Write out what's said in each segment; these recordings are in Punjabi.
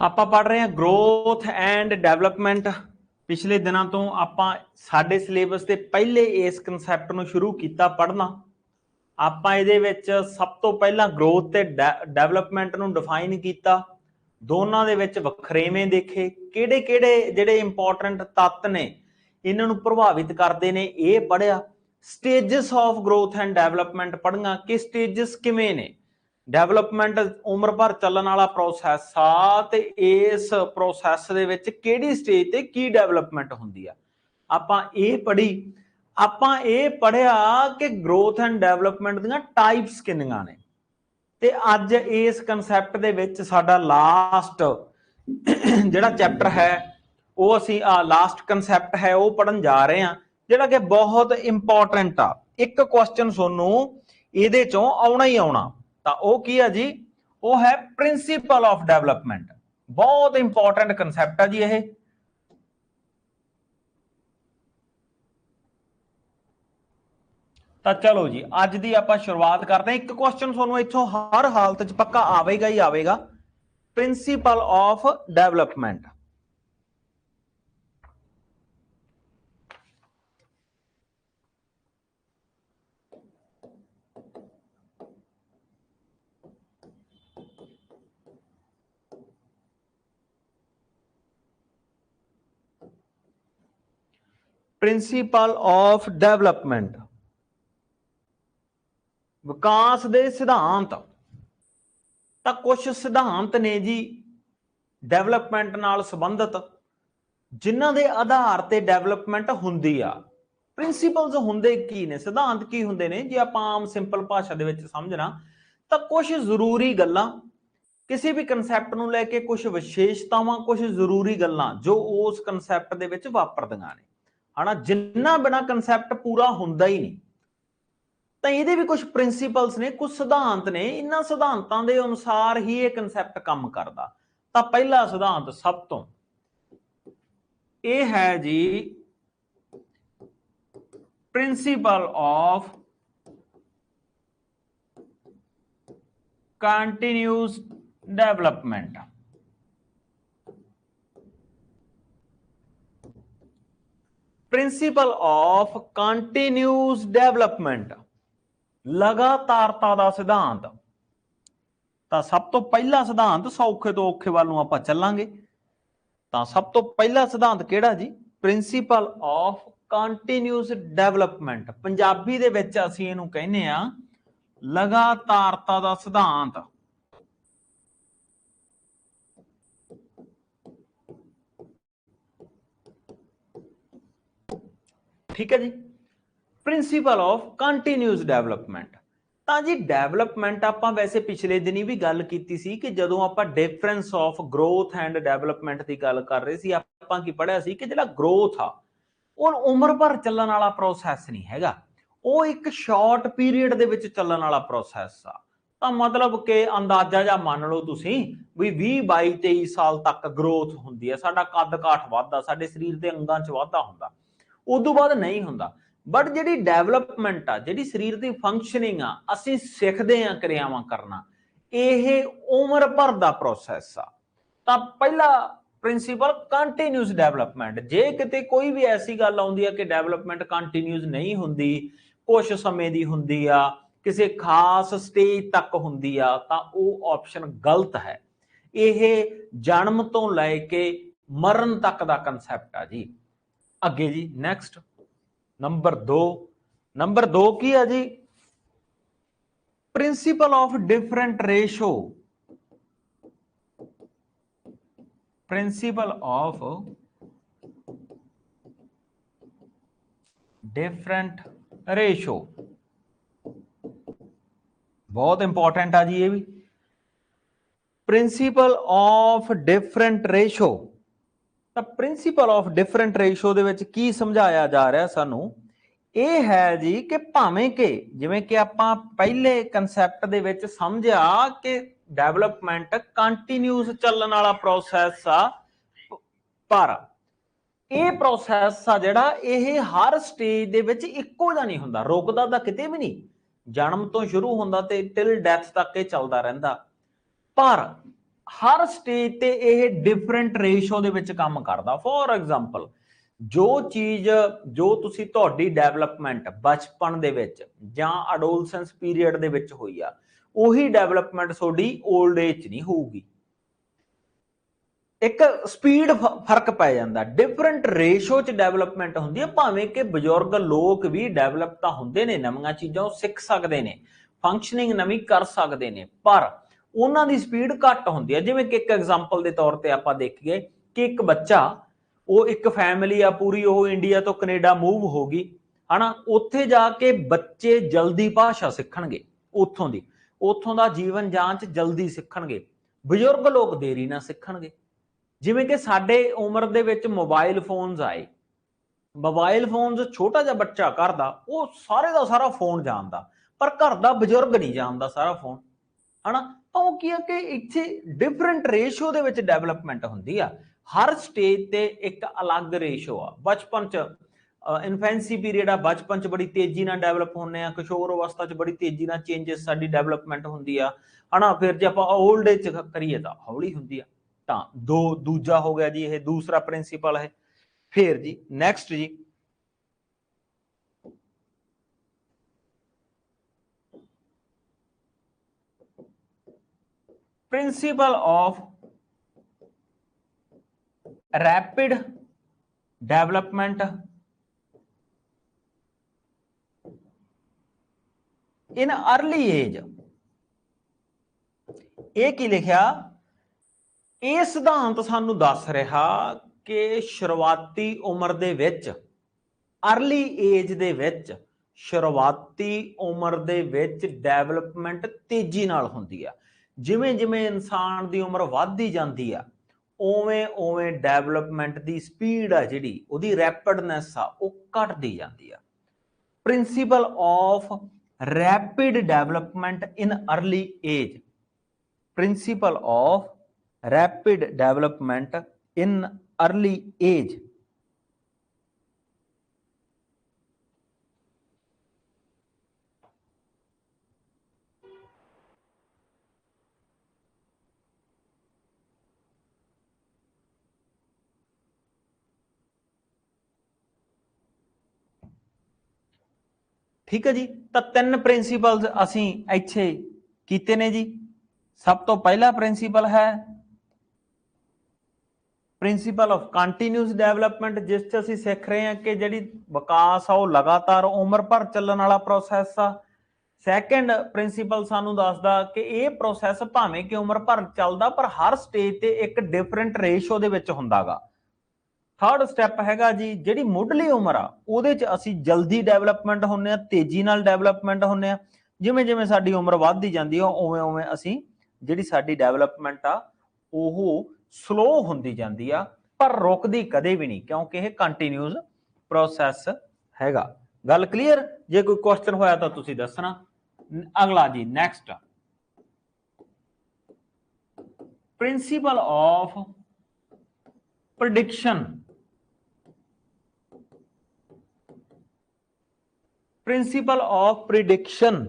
ਆਪਾਂ ਪढ़ रहे हैं ग्रोथ एंड डेवलपमेंट। पिछले दिनों तो ਆਪਾਂ ਸਾਡੇ ਸਿਲੇਬਸ ਦੇ ਪਹਿਲੇ ਇਸ ਕਨਸੈਪਟ ਨੂੰ ਸ਼ੁਰੂ ਕੀਤਾ ਪੜ੍ਹਨਾ। ਆਪਾਂ ਇਹਦੇ ਵਿੱਚ ਸਭ ਤੋਂ ਪਹਿਲਾਂ ਗਰੋਥ ਤੇ ਡਿਵੈਲਪਮੈਂਟ ਨੂੰ ਡਿਫਾਈਨ ਕੀਤਾ, ਦੋਨਾਂ ਦੇ ਵਿੱਚ ਵਖਰੇਵੇਂ ਦੇਖੇ, ਕਿਹੜੇ ਕਿਹੜੇ ਜਿਹੜੇ ਇੰਪੋਰਟੈਂਟ ਤੱਤ ਨੇ ਇਹਨਾਂ ਨੂੰ ਪ੍ਰਭਾਵਿਤ ਕਰਦੇ ਨੇ ਇਹ ਪੜ੍ਹਿਆ। Stages of growth and development ਪੜ੍ਹੀਆਂ ਕਿ ਸਟੇजेस ਕਿਵੇਂ ਨੇ। ਡਿਵੈਲਪਮੈਂਟ ਉਮਰ ਭਰ ਚੱਲਣ ਵਾਲਾ ਪ੍ਰੋਸੈਸ ਆ ਤੇ ਇਸ ਪ੍ਰੋਸੈਸ ਦੇ ਵਿੱਚ ਕਿਹੜੀ ਸਟੇਜ ਤੇ ਕੀ ਡਿਵੈਲਪਮੈਂਟ ਹੁੰਦੀ ਆ ਆਪਾਂ ਇਹ ਪੜ੍ਹੀ। ਆਪਾਂ ਇਹ ਪੜ੍ਹਿਆ ਕਿ ਗਰੋਥ ਐਂਡ ਡਿਵੈਲਪਮੈਂਟ ਦੀਆਂ ਟਾਈਪਸ ਕਿੰਨੀਆਂ ਨੇ ਤੇ ਅੱਜ ਇਸ ਕਨਸੈਪਟ ਦੇ ਵਿੱਚ ਸਾਡਾ ਲਾਸਟ ਜਿਹੜਾ ਚੈਪਟਰ ਹੈ ਉਹ ਅਸੀਂ ਲਾਸਟ ਕਨਸੈਪਟ ਹੈ ਉਹ ਪੜਨ ਜਾ ਰਹੇ ਹਾਂ, ਜਿਹੜਾ ਕਿ ਬਹੁਤ ਇੰਪੋਰਟੈਂਟ ਆ। ਇੱਕ ਕੁਐਸਚਨ ਤੁਹਾਨੂੰ ਇਹਦੇ ਚੋਂ ਆਉਣਾ ਹੀ ਆਉਣਾ, ਤਾਂ ਉਹ ਕੀ ਆ ਜੀ, ਉਹ ਹੈ ਪ੍ਰਿੰਸੀਪਲ ਆਫ ਡਿਵੈਲਪਮੈਂਟ। ਬਹੁਤ ਇੰਪੋਰਟੈਂਟ ਕਨਸੈਪਟ ਆ ਜੀ ਇਹ। ਤਾਂ ਚਲੋ ਜੀ ਅੱਜ ਦੀ ਆਪਾਂ ਸ਼ੁਰੂਆਤ ਕਰਦੇ ਹਾਂ। ਇੱਕ ਕੁਐਸਚਨ ਤੁਹਾਨੂੰ ਇੱਥੋਂ ਹਰ ਹਾਲਤ 'ਚ ਪੱਕਾ ਆਵੇਗਾ ਹੀ ਆਵੇਗਾ, principle of development. Principle of development, ਵਿਕਾਸ ਦੇ ਸਿਧਾਂਤ। ਤਾਂ ਕੁਝ ਸਿਧਾਂਤ ਨੇ ਜੀ ਡਿਵੈਲਪਮੈਂਟ ਨਾਲ ਸੰਬੰਧਿਤ, ਜਿਨ੍ਹਾਂ ਦੇ ਆਧਾਰ ਤੇ ਡਿਵੈਲਪਮੈਂਟ ਹੁੰਦੀ ਆ। ਪ੍ਰਿੰਸੀਪਲਸ ਹੁੰਦੇ ਕੀ ਨੇ, ਸਿਧਾਂਤ ਕੀ ਹੁੰਦੇ ਨੇ, ਜੇ ਆਪਾਂ ਆਮ ਸਿੰਪਲ ਭਾਸ਼ਾ ਦੇ ਵਿੱਚ ਸਮਝਣਾ ਤਾਂ ਕੁਝ ਜ਼ਰੂਰੀ ਗੱਲਾਂ, ਕਿਸੇ ਵੀ ਕਨਸੈਪਟ ਨੂੰ ਲੈ ਕੇ ਕੁਝ ਵਿਸ਼ੇਸ਼ਤਾਵਾਂ, ਕੁਝ ਜ਼ਰੂਰੀ ਗੱਲਾਂ ਜੋ ਉਸ ਕਨਸੈਪਟ ਦੇ ਵਿੱਚ ਵਾਪਰਦੀਆਂ ਨੇ ਹਨਾ, ਜਿੰਨਾ ਬਿਨਾ ਕਨਸੈਪਟ ਪੂਰਾ ਹੁੰਦਾ ਹੀ ਨਹੀਂ। ਤਾਂ ਇਹਦੇ ਵੀ ਕੁਝ ਪ੍ਰਿੰਸੀਪਲਸ ਨੇ, ਕੁਝ ਸਿਧਾਂਤ ਨੇ, ਇਹਨਾਂ ਸਿਧਾਂਤਾਂ ਦੇ ਅਨੁਸਾਰ ਹੀ ਇਹ ਕਨਸੈਪਟ ਕੰਮ ਕਰਦਾ। ਤਾਂ ਪਹਿਲਾ ਸਿਧਾਂਤ ਸਭ ਤੋਂ ਇਹ ਹੈ ਜੀ principle of continuous development. Principle of continuous development, ਲਗਾਤਾਰਤਾ ਦਾ ਸਿਧਾਂਤ। ਤਾਂ ਸਭ ਤੋਂ ਪਹਿਲਾ ਸਿਧਾਂਤ, ਸੌਖੇ ਤੋਂ ਔਖੇ ਵੱਲ ਨੂੰ ਆਪਾਂ ਚੱਲਾਂਗੇ। ਤਾਂ ਸਭ ਤੋਂ ਪਹਿਲਾ ਸਿਧਾਂਤ ਕਿਹੜਾ ਜੀ, principle of continuous development. Punjabi ਦੇ ਵਿੱਚ ਅਸੀਂ ਇਹਨੂੰ ਕਹਿੰਦੇ ਆ ਲਗਾਤਾਰਤਾ ਦਾ ਸਿਧਾਂਤ। ਠੀਕ ਹੈ ਜੀ, ਪ੍ਰਿੰਸੀਪਲ ਆਫ ਕੰਟੀਨਿਊਸ ਡਿਵੈਲਪਮੈਂਟ। ਤਾਂ ਜੀ ਡਿਵੈਲਪਮੈਂਟ ਆਪਾਂ ਵੈਸੇ ਪਿਛਲੇ ਦਿਨੀ ਵੀ ਗੱਲ ਕੀਤੀ ਸੀ ਕਿ ਜਦੋਂ ਆਪਾਂ difference of growth and development ਦੀ ਗੱਲ ਕਰ ਰਹੇ ਸੀ, ਆਪਾਂ ਕੀ ਪੜ੍ਹਿਆ ਸੀ ਕਿ ਜਿਹੜਾ ਗਰੋਥ ਆ ਉਹ ਉਮਰ ਭਰ ਚੱਲਣ ਵਾਲਾ ਪ੍ਰੋਸੈਸ ਨਹੀਂ ਹੈਗਾ, ਉਹ ਇੱਕ ਸ਼ਾਰਟ ਪੀਰੀਅਡ ਦੇ ਵਿੱਚ ਚੱਲਣ ਵਾਲਾ ਪ੍ਰੋਸੈਸ ਆ। ਤਾਂ ਮਤਲਬ ਕਿ ਅੰਦਾਜ਼ਾ ਜਾਂ ਮੰਨ ਲਓ ਤੁਸੀਂ ਵੀ 20 22 23 ਸਾਲ ਤੱਕ ਗਰੋਥ ਹੁੰਦੀ ਹੈ, ਸਾਡਾ ਕੱਦ ਕਾਠ ਵੱਧਦਾ, ਸਾਡੇ ਸਰੀਰ ਦੇ ਅੰਗਾਂ 'ਚ ਵਾਧਾ ਹੁੰਦਾ, ਉਦੋਂ ਬਾਅਦ ਨਹੀਂ ਹੁੰਦਾ। ਬਟ ਜਿਹੜੀ ਡਿਵੈਲਪਮੈਂਟ ਆ, ਜਿਹੜੀ ਸਰੀਰ ਦੀ ਫੰਕਸ਼ਨਿੰਗ ਆ, ਅਸੀਂ ਸਿੱਖਦੇ ਆ ਕਿਰਿਆਵਾਂ ਕਰਨਾ, ਇਹ ਉਮਰ ਭਰ ਦਾ ਪ੍ਰੋਸੈਸ ਆ। ਤਾਂ ਪਹਿਲਾ ਪ੍ਰਿੰਸੀਪਲ ਕੰਟੀਨਿਊਸ ਡਿਵੈਲਪਮੈਂਟ। ਜੇ ਕਿਤੇ ਕੋਈ ਵੀ ਐਸੀ ਗੱਲ ਆਉਂਦੀ ਆ ਕਿ ਡਿਵੈਲਪਮੈਂਟ ਕੰਟੀਨਿਊਸ ਨਹੀਂ ਹੁੰਦੀ, ਕੁਝ ਸਮੇਂ ਦੀ ਹੁੰਦੀ ਆ, ਕਿਸੇ ਖਾਸ ਸਟੇਜ ਤੱਕ ਹੁੰਦੀ ਆ, ਤਾਂ ਉਹ ਆਪਸ਼ਨ ਗਲਤ ਹੈ। ਇਹ ਜਨਮ ਤੋਂ ਲੈ ਕੇ ਮਰਨ ਤੱਕ ਦਾ ਕਨਸੈਪਟ ਆ ਜੀ। ਅੱਗੇ ਜੀ ਨੈਕਸਟ ਨੰਬਰ 2 ਕੀ ਆ ਜੀ, principle of different ratio. Principal of different ratio ਬਹੁਤ ਇੰਪੋਰਟੈਂਟ ਆ ਜੀ ਇਹ ਵੀ। ਪ੍ਰਿੰਸੀਪਲ ਆਫ ਡਿਫਰੈਂਟ ਰੇਸ਼ੋ, ਤਾਂ ਪ੍ਰਿੰਸੀਪਲ ਆਫ ਡਿਫਰੈਂਟ ਰੇਸ਼ੋ ਦੇ ਵਿੱਚ ਕੀ ਸਮਝਾਇਆ ਜਾ ਰਿਹਾ ਸਾਨੂੰ, ਇਹ ਹੈ ਜੀ ਕਿ ਭਾਵੇਂ ਕਿ ਜਿਵੇਂ ਕਿ ਆਪਾਂ ਪਹਿਲੇ ਕਨਸੈਪਟ ਦੇ ਵਿੱਚ ਸਮਝਿਆ ਕਿ ਡਿਵੈਲਪਮੈਂਟ ਕੰਟੀਨਿਊਸ ਚੱਲਣ ਵਾਲਾ ਪ੍ਰੋਸੈਸ ਆ, ਪਰ ਇਹ ਪ੍ਰੋਸੈਸ ਆ ਜਿਹੜਾ ਇਹ ਹਰ ਸਟੇਜ ਦੇ ਵਿੱਚ ਇੱਕੋ ਜਿਹਾ ਨਹੀਂ ਹੁੰਦਾ, ਰੁਕਦਾ ਤਾਂ ਕਿਤੇ ਵੀ ਨਹੀਂ। ਜਨਮ ਤੋਂ ਸ਼ੁਰੂ ਹੁੰਦਾ ਤੇ ਟਿਲ ਡੈਥ ਤੱਕ ਇਹ ਚੱਲਦਾ ਰਹਿੰਦਾ, ਪਰ हर स्टेज ते ये डिफरेंट रेशो दे विच काम करदा। फॉर एग्जांपल जो चीज जो तुसी तुहाडी डेवलपमेंट बचपन दे विच जां एडोलसेंस पीरियड दे विच होई आ, उही डेवलपमेंट तुहाडी ओल्ड एज नहीं होगी। एक स्पीड फर्क पै जांदा, डिफरेंट रेशो च डेवलपमेंट हुंदी है। भावें कि बजुर्ग लोग भी डेवलप तां हुंदे ने, नवीं चीज़ां सीख सकते हैं, फंक्शनिंग नवीं कर सकते हैं, पर उन्हां दी स्पीड घट हुंदी है। जिवें कि एक एग्जांपल के तौर पर आपां देखीए कि एक बच्चा, वो एक फैमिली आ पूरी, वो इंडिया तो कनेडा मूव हो गई है ना, उत्थे जाके बच्चे जल्दी भाषा सीखणगे, उत्थों दा जीवन जांच जल्दी सीखणगे, बजुर्ग लोग देरी ना सीखणगे। जिवें कि साडे उम्र दे विच मोबाइल फोन्स आए, मोबाइल फोन्स छोटा जिहा बच्चा घर दा वो सारे दा सारा फोन जानदा, पर घर दा बजुर्ग नहीं जानदा सारा फोन, है ना। तो की है कि इत्थे डिफरेंट रेशो दे विच डेवलपमेंट हुंदी आ। हर स्टेज ते एक अलग रेशो आ। बचपन च इन्फेंसी पीरियड आ, बचपन च बड़ी तेजी नाल डेवलप होने आ, किशोर अवस्था च बड़ी तेजी नाल चेंजेस साडी डेवलपमेंट हुंदी आ, है ना। फिर जे आपां ओल्ड एज च करिए तां हौली हुंदी आ। ਤਾਂ दूजा हो गया जी, ये दूसरा प्रिंसीपल है। फिर जी नैक्सट जी, principle of rapid development in early age. ये की लिखिया, ਇਹ ਸਿਧਾਂਤ ਸਾਨੂੰ ਦੱਸ ਰਿਹਾ ਕਿ ਸ਼ੁਰੂਆਤੀ ਉਮਰ ਦੇ ਵਿੱਚ, अर्ली एज ਦੇ ਵਿੱਚ, ਸ਼ੁਰੂਆਤੀ ਉਮਰ ਦੇ ਵਿੱਚ ਡਿਵੈਲਪਮੈਂਟ ਤੇਜ਼ੀ ਨਾਲ ਹੁੰਦੀ ਆ। ਜਿਵੇਂ ਜਿਵੇਂ ਇਨਸਾਨ ਦੀ ਉਮਰ ਵੱਧਦੀ ਜਾਂਦੀ ਆ, ਉਵੇਂ ਉਵੇਂ ਡਿਵੈਲਪਮੈਂਟ ਦੀ ਸਪੀਡ ਆ ਜਿਹੜੀ ਉਹਦੀ ਰੈਪਿਡਨੈਸ ਆ ਉਹ ਘਟਦੀ ਜਾਂਦੀ ਆ। Principle of rapid development in early age, principle of rapid development in early age. ठीक है जी, तो तीन प्रिंसीपल्स असी इत्थे कीते ने जी। सब तो पहला प्रिंसीपल है प्रिंसीपल ऑफ कंटीन्यूअस डेवलपमेंट, जिस च असीं सीख रहे हैं कि जिहड़ी विकास आ वो लगातार उम्र भर चलण वाला प्रोसैस आ। सैकेंड प्रिंसीपल सानू दसदा कि ये प्रोसैस भावें कि उम्र भर चलदा, पर हर स्टेज ते एक डिफरेंट रेशो दे विच हुंदा गा। थर्ड स्टैप हैगा जी, जिहड़ी मुढ़ली उम्र आ उहदे च असीं जल्दी डेवलपमेंट हुंदे आ, तेजी नाल डेवलपमेंट हुंदे आ। जिवें जिवें साडी उम्र वधदी जांदी आ उवें उवें असीं जिहड़ी साडी डेवलपमेंट आ ओह स्लो हुंदी जांदी आ, पर रुकदी कदे भी नहीं, क्योंकि यह कंटीन्यूअस प्रोसैस हैगा। गल क्लीयर? जे कोई क्वेश्चन होया तां तुसीं दसना। अगला जी next, principle of prediction, principle of prediction.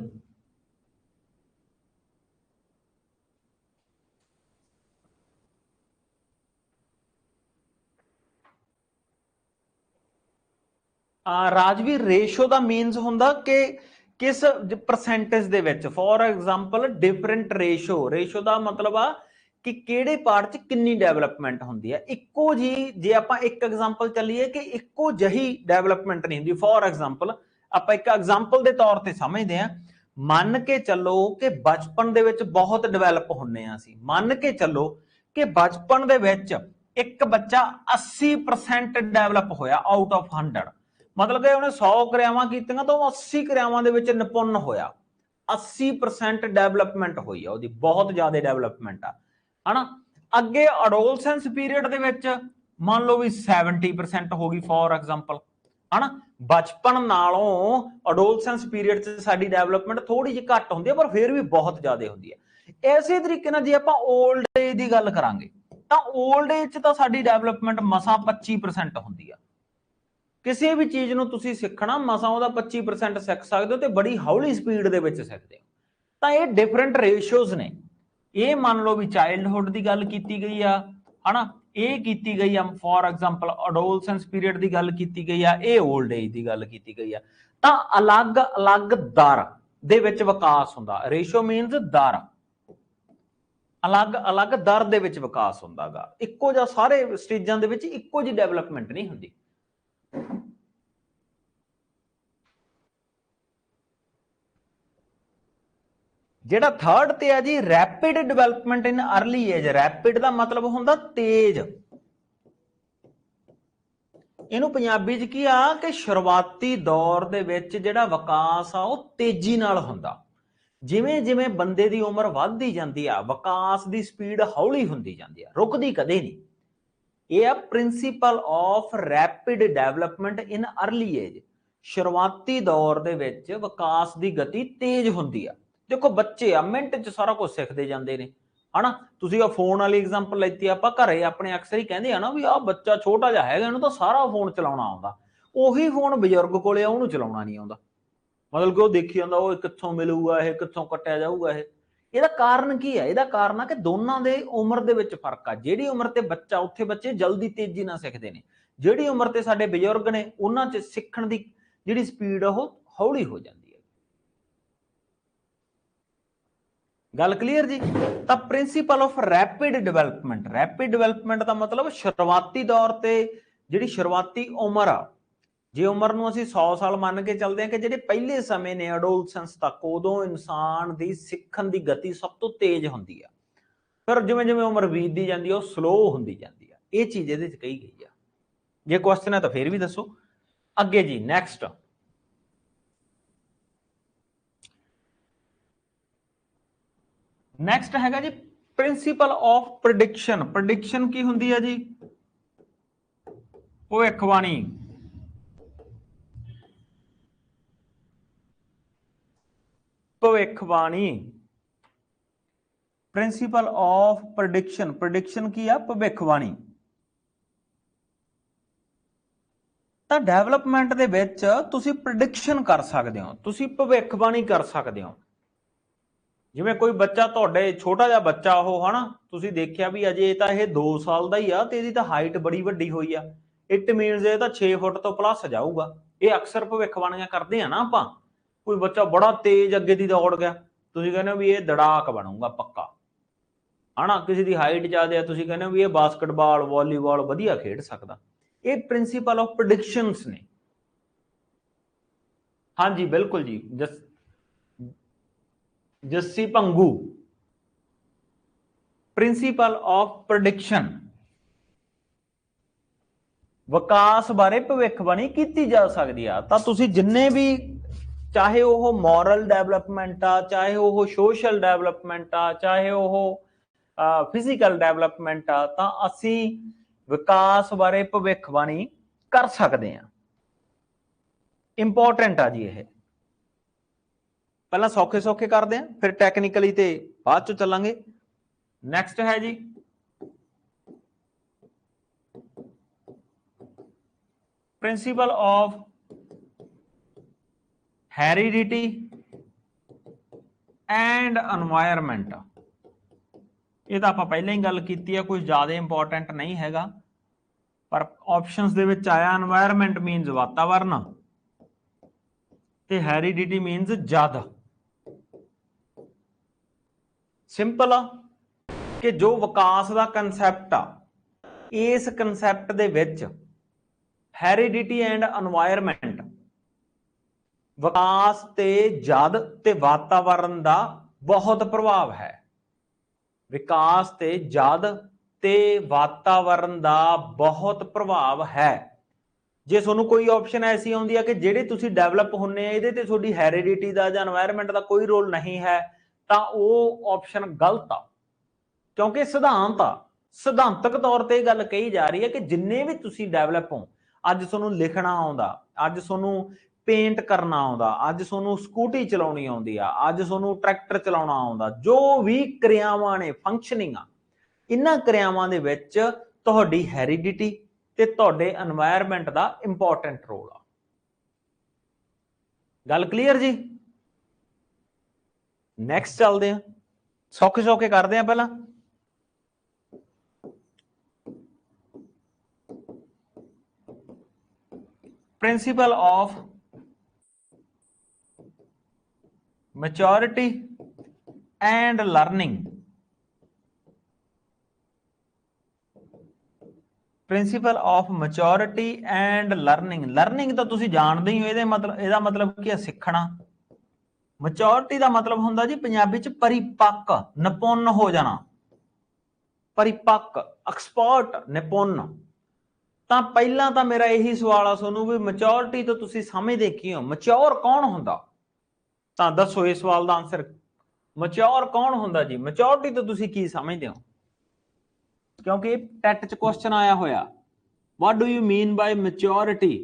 Rajveer ratio का मीनस हुंदा कि किस परसेंटेज दे विच। For example different ratio, ratio का मतलब आ कि किहड़े पार्ट च किन्नी डेवलपमेंट हुंदी है। इक्को जी जे आपां एक एग्जांपल चलीए कि इक्को जही डेवलपमेंट नहीं हुंदी। फॉर एग्जांपल आपां एक एग्जांपल के तौर पर समझते हैं, मन के चलो कि बचपन दे विच बहुत डिवेलप हुंदे आ असीं। मन के चलो कि बचपन दे विच एक बच्चा 80% डेवलप होया आउट ऑफ 100, मतलब कि उन्हें 100 क्रियावां कीतियां तो 80 क्रियावां दे विच निपुण होया। 80% डेवलपमेंट हुई है, बहुत ज्यादा डेवलपमेंट है ना। अगे अडोलसेंस पीरियड दे विच मान लो भी 70% हो गई फॉर एग्जांपल, है ना। बचपन नालों अडोलसेंस पीरियड च साडी डेवलपमेंट थोड़ी जी घट हुंदी है, पर फिर भी बहुत ज्यादा हुंदी है। इसे तरीके नाल जे आपां ओल्ड एज दी गल करांगे तां ओल्ड एज च तां साडी डेवलपमेंट मसां 25% हुंदी है। किसी भी चीज़ ਨੂੰ ਤੁਸੀਂ ਸਿੱਖਣਾ ਮਸਾਂ ਉਹਦਾ 25% ਸਿੱਖ ਸਕਦੇ ਹੋ ਤੇ ਬੜੀ ਹੌਲੀ ਸਪੀਡ ਦੇ ਵਿੱਚ ਸਿੱਖਦੇ ਹੋ। ਤਾਂ ਇਹ ਡਿਫਰੈਂਟ ਰੇਸ਼ੀਓਜ਼ ਨੇ। ਇਹ ਮੰਨ ਲਓ ਵੀ ਚਾਈਲਡਹੁੱਡ ਦੀ ਗੱਲ ਕੀਤੀ ਗਈ ਆ, ਹਨਾ, ਇਹ ਕੀਤੀ ਗਈ ਆ ਫॉर एग्जांपल ਅਡੋਲਸੈਂਸ ਪੀਰੀਅਡ ਦੀ ਗੱਲ ਕੀਤੀ ਗਈ ਆ, ਇਹ 올ਡ ਏਜ ਦੀ ਗੱਲ ਕੀਤੀ ਗਈ ਆ। ਤਾਂ ਅਲੱਗ-ਅਲੱਗ ਦਰ ਦੇ ਵਿੱਚ ਵਿਕਾਸ ਹੁੰਦਾ। ਰੇਸ਼ੋ ਮੀਨਸ ਦਰ, ਅਲੱਗ-ਅਲੱਗ ਦਰ ਦੇ ਵਿੱਚ ਵਿਕਾਸ ਹੁੰਦਾਗਾ। ਇੱਕੋ ਜਿਹਾ ਸਾਰੇ ਸਟੇਜਾਂ ਦੇ ਵਿੱਚ ਇੱਕੋ ਜਿਹੀ ਡਿਵੈਲਪਮੈਂਟ ਨਹੀਂ ਹੁੰਦੀ। ਜਿਹੜਾ ਥਰਡ ਤੇ ਹੈ ਜੀ ਰੈਪਿਡ ਡਿਵੈਲਪਮੈਂਟ ਇਨ अर्ਲੀ ਏਜ। ਰੈਪਿਡ ਦਾ ਮਤਲਬ ਹੁੰਦਾ ਤੇਜ਼। ਇਹਨੂੰ ਪੰਜਾਬੀ ਚ ਕੀ ਆ ਕਿ ਸ਼ੁਰੂਆਤੀ ਦੌਰ ਦੇ ਵਿੱਚ ਜਿਹੜਾ ਵਿਕਾਸ ਆ ਉਹ ਤੇਜ਼ੀ ਨਾਲ ਹੁੰਦਾ। ਜਿਵੇਂ ਜਿਵੇਂ ਬੰਦੇ ਦੀ ਉਮਰ ਵੱਧਦੀ ਜਾਂਦੀ ਆ ਵਿਕਾਸ ਦੀ ਸਪੀਡ ਹੌਲੀ ਹੁੰਦੀ ਜਾਂਦੀ ਆ, ਰੁਕਦੀ ਕਦੇ ਨਹੀਂ। ਇਹ ਆ principle of rapid development in early age. ਸ਼ੁਰੂਆਤੀ ਦੌਰ ਦੇ ਵਿੱਚ ਵਿਕਾਸ ਦੀ ਗਤੀ ਤੇਜ਼ ਹੁੰਦੀ ਆ। ਦੇਖੋ ਬੱਚੇ ਆ ਮਿੰਟ ਚ ਸਾਰਾ ਕੁਝ ਸਿੱਖਦੇ ਜਾਂਦੇ ਨੇ, ਹਨਾ। ਤੁਸੀਂ ਆ ਫੋਨ ਵਾਲੀ ਐਗਜ਼ਾਮਪਲ ਲੈਤੀ, ਆਪਾਂ ਘਰੇ ਆਪਣੇ ਅਕਸਰ ਹੀ ਕਹਿੰਦੇ ਆ ਨਾ ਵੀ ਆਹ ਬੱਚਾ ਛੋਟਾ ਜਿਹਾ ਹੈਗਾ, ਇਹਨੂੰ ਤਾਂ ਸਾਰਾ ਫੋਨ ਚਲਾਉਣਾ ਆਉਂਦਾ। ਉਹੀ ਫੋਨ ਬਜ਼ੁਰਗ ਕੋਲੇ ਆ, ਉਹਨੂੰ ਚਲਾਉਣਾ ਨਹੀਂ ਆਉਂਦਾ। ਮਤਲਬ ਕਿ ਉਹ ਦੇਖੀ ਜਾਂਦਾ ਉਹ ਕਿੱਥੋਂ ਮਿਲੂਗਾ, ਇਹ ਕਿੱਥੋਂ ਕੱਟਿਆ ਜਾਊਗਾ। ਇਹਦਾ ਕਾਰਨ ਕੀ ਹੈ? ਇਹਦਾ ਕਾਰਨ ਆ ਕਿ ਦੋਨਾਂ ਦੇ ਉਮਰ ਦੇ ਵਿੱਚ ਫਰਕ ਆ। ਜਿਹੜੀ ਉਮਰ ਤੇ ਬੱਚਾ, ਉੱਥੇ ਬੱਚੇ ਜਲਦੀ ਤੇਜ਼ੀ ਨਾਲ ਸਿੱਖਦੇ ਨੇ। ਜਿਹੜੀ ਉਮਰ ਤੇ ਸਾਡੇ ਬਜ਼ੁਰਗ ਨੇ, ਉਹਨਾਂ 'ਚ ਸਿੱਖਣ ਦੀ ਜਿਹੜੀ ਸਪੀਡ ਉਹ ਹੌਲੀ ਹੋ ਜਾਂਦੀ ਹੈ। ਗੱਲ ਕਲੀਅਰ ਜੀ? ਤਾਂ principle of rapid development, rapid development ਦਾ ਮਤਲਬ ਸ਼ੁਰੂਆਤੀ ਦੌਰ ਤੇ ਜਿਹੜੀ ਸ਼ੁਰੂਆਤੀ ਉਮਰ ਆ, ਜੇ ਉਮਰ ਨੂੰ ਅਸੀਂ 100 ਸਾਲ ਮੰਨ ਕੇ ਚੱਲਦੇ ਹਾਂ ਕਿ ਜਿਹੜੇ ਪਹਿਲੇ ਸਮੇਂ ਨੇ ਅਡੋਲਸੈਂਸ ਤੱਕ, ਉਦੋਂ ਇਨਸਾਨ ਦੀ ਸਿੱਖਣ ਦੀ ਗਤੀ ਸਭ ਤੋਂ ਤੇਜ਼ ਹੁੰਦੀ ਆ। ਫਿਰ ਜਿਵੇਂ ਜਿਵੇਂ ਉਮਰ ਬੀਤਦੀ ਜਾਂਦੀ ਆ ਉਹ ਸਲੋ ਹੁੰਦੀ ਜਾਂਦੀ ਆ। ਇਹ ਚੀਜ਼ ਇਹਦੇ ਚ ਕਹੀ ਗਈ ਆ। ਜੇ ਕੁਐਸਚਨ ਹੈ ਤਾਂ ਫਿਰ ਵੀ ਦੱਸੋ। ਅੱਗੇ ਜੀ ਨੈਕਸਟ, ਨੈਕਸਟ ਹੈਗਾ ਜੀ ਪ੍ਰਿੰਸੀਪਲ ਆਫ ਪ੍ਰੈਡਿਕਸ਼ਨ। ਪ੍ਰੈਡਿਕਸ਼ਨ ਕੀ ਹੁੰਦੀ ਹੈ ਜੀ? ਭਵਿੱਖਬਾਣੀ। ਭਵਿੱਖਬਾਣੀ, ਪ੍ਰਿੰਸੀਪਲ ਆਫ ਪ੍ਰੈਡਿਕਸ਼ਨ। ਪ੍ਰੈਡਿਕਸ਼ਨ ਕੀ ਆ? ਭਵਿੱਖਬਾਣੀ। ਤਾਂ ਡਿਵੈਲਪਮੈਂਟ ਦੇ ਵਿੱਚ ਤੁਸੀਂ ਪ੍ਰੈਡਿਕਸ਼ਨ ਕਰ ਸਕਦੇ ਹੋ, ਤੁਸੀਂ ਭਵਿੱਖਬਾਣੀ ਕਰ ਸਕਦੇ ਹੋ। ਜਿਵੇਂ ਕੋਈ ਬੱਚਾ ਤੁਹਾਡੇ ਛੋਟਾ ਜਿਹਾ ਬੱਚਾ ਉਹ, ਹਨਾ, ਤੁਸੀਂ ਦੇਖਿਆ ਵੀ ਅਜੇ ਤਾਂ ਇਹ 2 ਸਾਲ ਦਾ ਹੀ ਆ ਤੇ ਇਹਦੀ ਤਾਂ ਹਾਈਟ ਬੜੀ ਵੱਡੀ ਹੋਈ ਆ। ਇਟ ਮੀਨਸ ਇਹ ਤਾਂ 6 ਫੁੱਟ ਤੋਂ ਪਲੱਸ ਜਾਊਗਾ। ਇਹ ਅਕਸਰ ਭਵਿੱਖਬਾਣੀਆਂ ਕਰਦੇ ਆ ਨਾ ਆਪਾਂ। ਕੋਈ ਬੱਚਾ ਬੜਾ ਤੇਜ਼ ਅੱਗੇ ਦੀ ਦੌੜ ਗਿਆ, ਤੁਸੀਂ ਕਹਿੰਦੇ ਹੋ ਵੀ ਇਹ ਦੜਾਕ ਬਣੂਗਾ ਪੱਕਾ, ਹਨਾ। ਕਿਸੇ ਦੀ ਹਾਈਟ ਜ਼ਿਆਦਾ ਆ, ਤੁਸੀਂ ਕਹਿੰਦੇ ਹੋ ਵੀ ਇਹ ਬਾਸਕਟਬਾਲ, ਵਾਲੀਬਾਲ ਵਧੀਆ ਖੇਡ ਸਕਦਾ। ਇਹ ਪ੍ਰਿੰਸੀਪਲ ਆਫ ਪ੍ਰੈਡਿਕਸ਼ਨਸ ਨੇ। ਹਾਂਜੀ ਬਿਲਕੁਲ ਜੀ, Jassi Bhangu, principle of prediction. ਵਿਕਾਸ ਬਾਰੇ ਭਵਿੱਖਬਾਣੀ ਕੀਤੀ ਜਾ ਸਕਦੀ ਆ। ਤਾਂ ਤੁਸੀਂ ਜਿੰਨੇ ਵੀ, ਚਾਹੇ ਉਹ ਮੋਰਲ ਡਿਵੈਲਪਮੈਂਟ ਆ, ਚਾਹੇ ਉਹ ਸੋਸ਼ਲ ਡਿਵੈਲਪਮੈਂਟ ਆ, ਚਾਹੇ ਉਹ ਫਿਜ਼ੀਕਲ ਡਿਵੈਲਪਮੈਂਟ ਆ, ਤਾਂ ਅਸੀਂ ਵਿਕਾਸ ਬਾਰੇ ਭਵਿੱਖਬਾਣੀ ਕਰ ਸਕਦੇ ਹਾਂ। ਇੰਪੋਰਟੈਂਟ ਆ ਜੀ ਇਹ। ਪਹਿਲਾਂ ਸੌਖੇ ਸੌਖੇ ਕਰਦੇ ਆ, ਫਿਰ ਟੈਕਨੀਕਲੀ ਤੇ ਬਾਅਦ ਚ ਚੱਲਾਂਗੇ। ਨੈਕਸਟ ਹੈ ਜੀ principle of heredity and environment. ਇਹ ਤਾਂ ਆਪਾਂ ਪਹਿਲਾਂ ਹੀ ਗੱਲ ਕੀਤੀ ਆ, ਕੁਝ ਜ਼ਿਆਦਾ ਇੰਪੋਰਟੈਂਟ ਨਹੀਂ ਹੈਗਾ, ਪਰ ਆਪਸ਼ਨਸ ਦੇ ਵਿੱਚ ਆਇਆ এনवायरमेंट ਮੀਨਸ ਵਾਤਾਵਰਨ ਤੇ ਹੈਰੀਡਿਟੀ ਮੀਨਸ ਜਦ। ਸਿੰਪਲ ਆ ਕਿ ਜੋ ਵਿਕਾਸ ਦਾ ਕਨਸੈਪਟ ਆ, ਇਸ ਕਨਸੈਪਟ ਦੇ ਵਿੱਚ ਹੈਰੀਡਿਟੀ ਐਂਡ এনवायरमेंट, ਵਿਕਾਸ ਤੇ ਜਦ ਤੇ ਵਾਤਾਵਰਨ ਦਾ ਬਹੁਤ ਪ੍ਰਭਾਵ ਹੈ। ਵਿਕਾਸ ਤੇ ਜਦ ਤੇ ਵਾਤਾਵਰਨ ਦਾ ਬਹੁਤ ਪ੍ਰਭਾਵ ਹੈ। ਜੇ ਤੁਹਾਨੂੰ ਕੋਈ ਆਪਸ਼ਨ ਐਸੀ ਆਉਂਦੀ ਹੈ ਕਿ ਜਿਹੜੇ ਤੁਸੀਂ ਡਿਵੈਲਪ ਹੁੰਨੇ ਆ ਇਹਦੇ ਤੇ ਤੁਹਾਡੀ ਹੈਰੀਡਿਟੀ ਦਾ ਜਾਂ এনवायरमेंट ਦਾ ਕੋਈ ਰੋਲ ਨਹੀਂ ਹੈ, ਤਾਂ ਉਹ ਆਪਸ਼ਨ ਗਲਤ ਆ। ਕਿਉਂਕਿ ਸਿਧਾਂਤ ਆ, ਸਿਧਾਂਤਕ ਤੌਰ ਤੇ ਇਹ ਗੱਲ ਕਹੀ ਜਾ ਰਹੀ ਹੈ ਕਿ ਜਿੰਨੇ ਵੀ ਤੁਸੀਂ ਡਿਵੈਲਪ ਹੋ, ਅੱਜ ਤੁਹਾਨੂੰ ਲਿਖਣਾ ਆਉਂਦਾ, ਅੱਜ ਤੁਹਾਨੂੰ ਪੇਂਟ ਕਰਨਾ ਆਉਂਦਾ, ਅੱਜ ਤੁਹਾਨੂੰ ਸਕੂਟੀ ਚਲਾਉਣੀ ਆਉਂਦੀ ਆ, ਅੱਜ ਤੁਹਾਨੂੰ ਟਰੈਕਟਰ ਚਲਾਉਣਾ ਆਉਂਦਾ, ਜੋ ਵੀ ਕਿਰਿਆਵਾਂ ਨੇ, ਫੰਕਸ਼ਨਿੰਗ ਆ, ਇਹਨਾਂ ਕਿਰਿਆਵਾਂ ਦੇ ਵਿੱਚ ਤੁਹਾਡੀ ਹੈਰੀਡਿਟੀ ਤੇ ਤੁਹਾਡੇ এনवायरमेंट ਦਾ ਇੰਪੋਰਟੈਂਟ ਰੋਲ ਆ। ਗੱਲ ਕਲੀਅਰ ਜੀ? ਨੈਕਸਟ ਚੱਲਦੇ ਆ। सौखे सौखे करते हैं पहला। Principle of maturity and learning. Principle of maturity and learning. Learning तो तुसीं जानते ही हो, ਇਹਦਾ मतलब ਕੀ ਹੈ? ਸਿੱਖਣਾ। ਮੈਚੋਰਿਟੀ ਦਾ मतलब ਹੁੰਦਾ ਜੀ ਪੰਜਾਬੀ ਚ ਪਰਿਪੱਕ, ਨਿਪੁੰਨ ਹੋ ਜਾਣਾ। ਪਰਿਪੱਕ, ਐਕਸਪਰਟ, ਨਿਪੁੰਨ। ਤਾਂ ਪਹਿਲਾਂ ਤਾਂ ਮੇਰਾ ਇਹੀ ਸਵਾਲ ਆ ਤੁਹਾਨੂੰ ਵੀ ਮੈਚੋਰਿਟੀ ਤੋਂ ਤੁਸੀਂ ਸਮਝਦੇ ਕੀ ਹੋ? ਮੈਚੋਰ ਕੌਣ ਹੁੰਦਾ? ਤਾਂ ਦੱਸੋ ਇਸ ਸਵਾਲ ਦਾ ਆਨਸਰ। ਮੈਚੋਰ ਕੌਣ ਹੁੰਦਾ ਜੀ? ਮੈਚੋਰਿਟੀ ਤੋਂ ਤੁਸੀਂ ਕੀ ਸਮਝਦੇ ਹੋ? ਕਿਉਂਕਿ ਟੈਟ ਚ ਕੁਐਸਚਨ ਆਇਆ ਹੋਇਆ, what do you mean by maturity?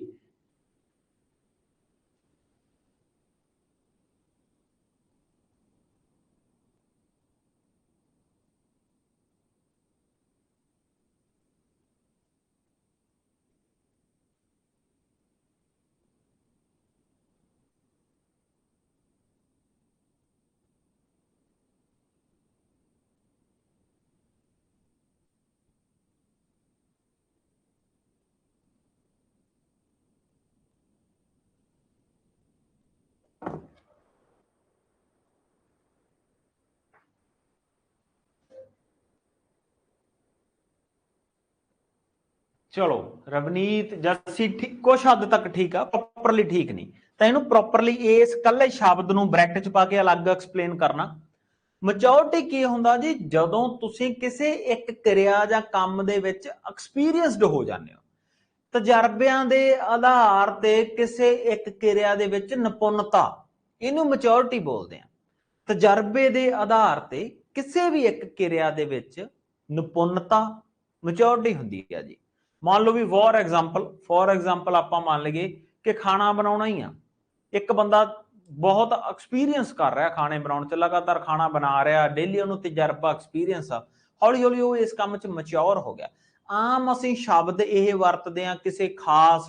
चलो रवनीत जस्सी ठीक, कुछ हद तक ठीक है, प्रॉपरली ठीक नहीं। तो इन्हू प्रॉपरली इस कल्ले शब्द नू ब्रैकेट च पा के अलग एक्सप्लेन करना। मैच्योरिटी की हुंदा जी? जदों तुसीं किसी एक क्रिया जां काम दे विच एक्सपीरियंसड हो जांदे हो, तजर्बियां दे आधार ते किसी एक क्रिया दे विच निपुणता, इनू मैच्योरिटी बोलदे आ। तजर्बे दे आधार ते किसी भी एक क्रिया दे विच निपुणता मैच्योरिटी हुंदी है जी। मान लो भी फॉर एग्जाम्पल आप मान लीए कि खाना बनाना ही आ, एक बंदा बहुत एक्सपीरियंस कर रहा खाने बनाने च, लगातार खाना बना रहा, डेली उन्होंने तजर्बा एक्सपीरियंस आ, हौली हौली वो इस काम च मैच्योर हो गया। आम असीं शब्द ये वरतते हैं किसी खास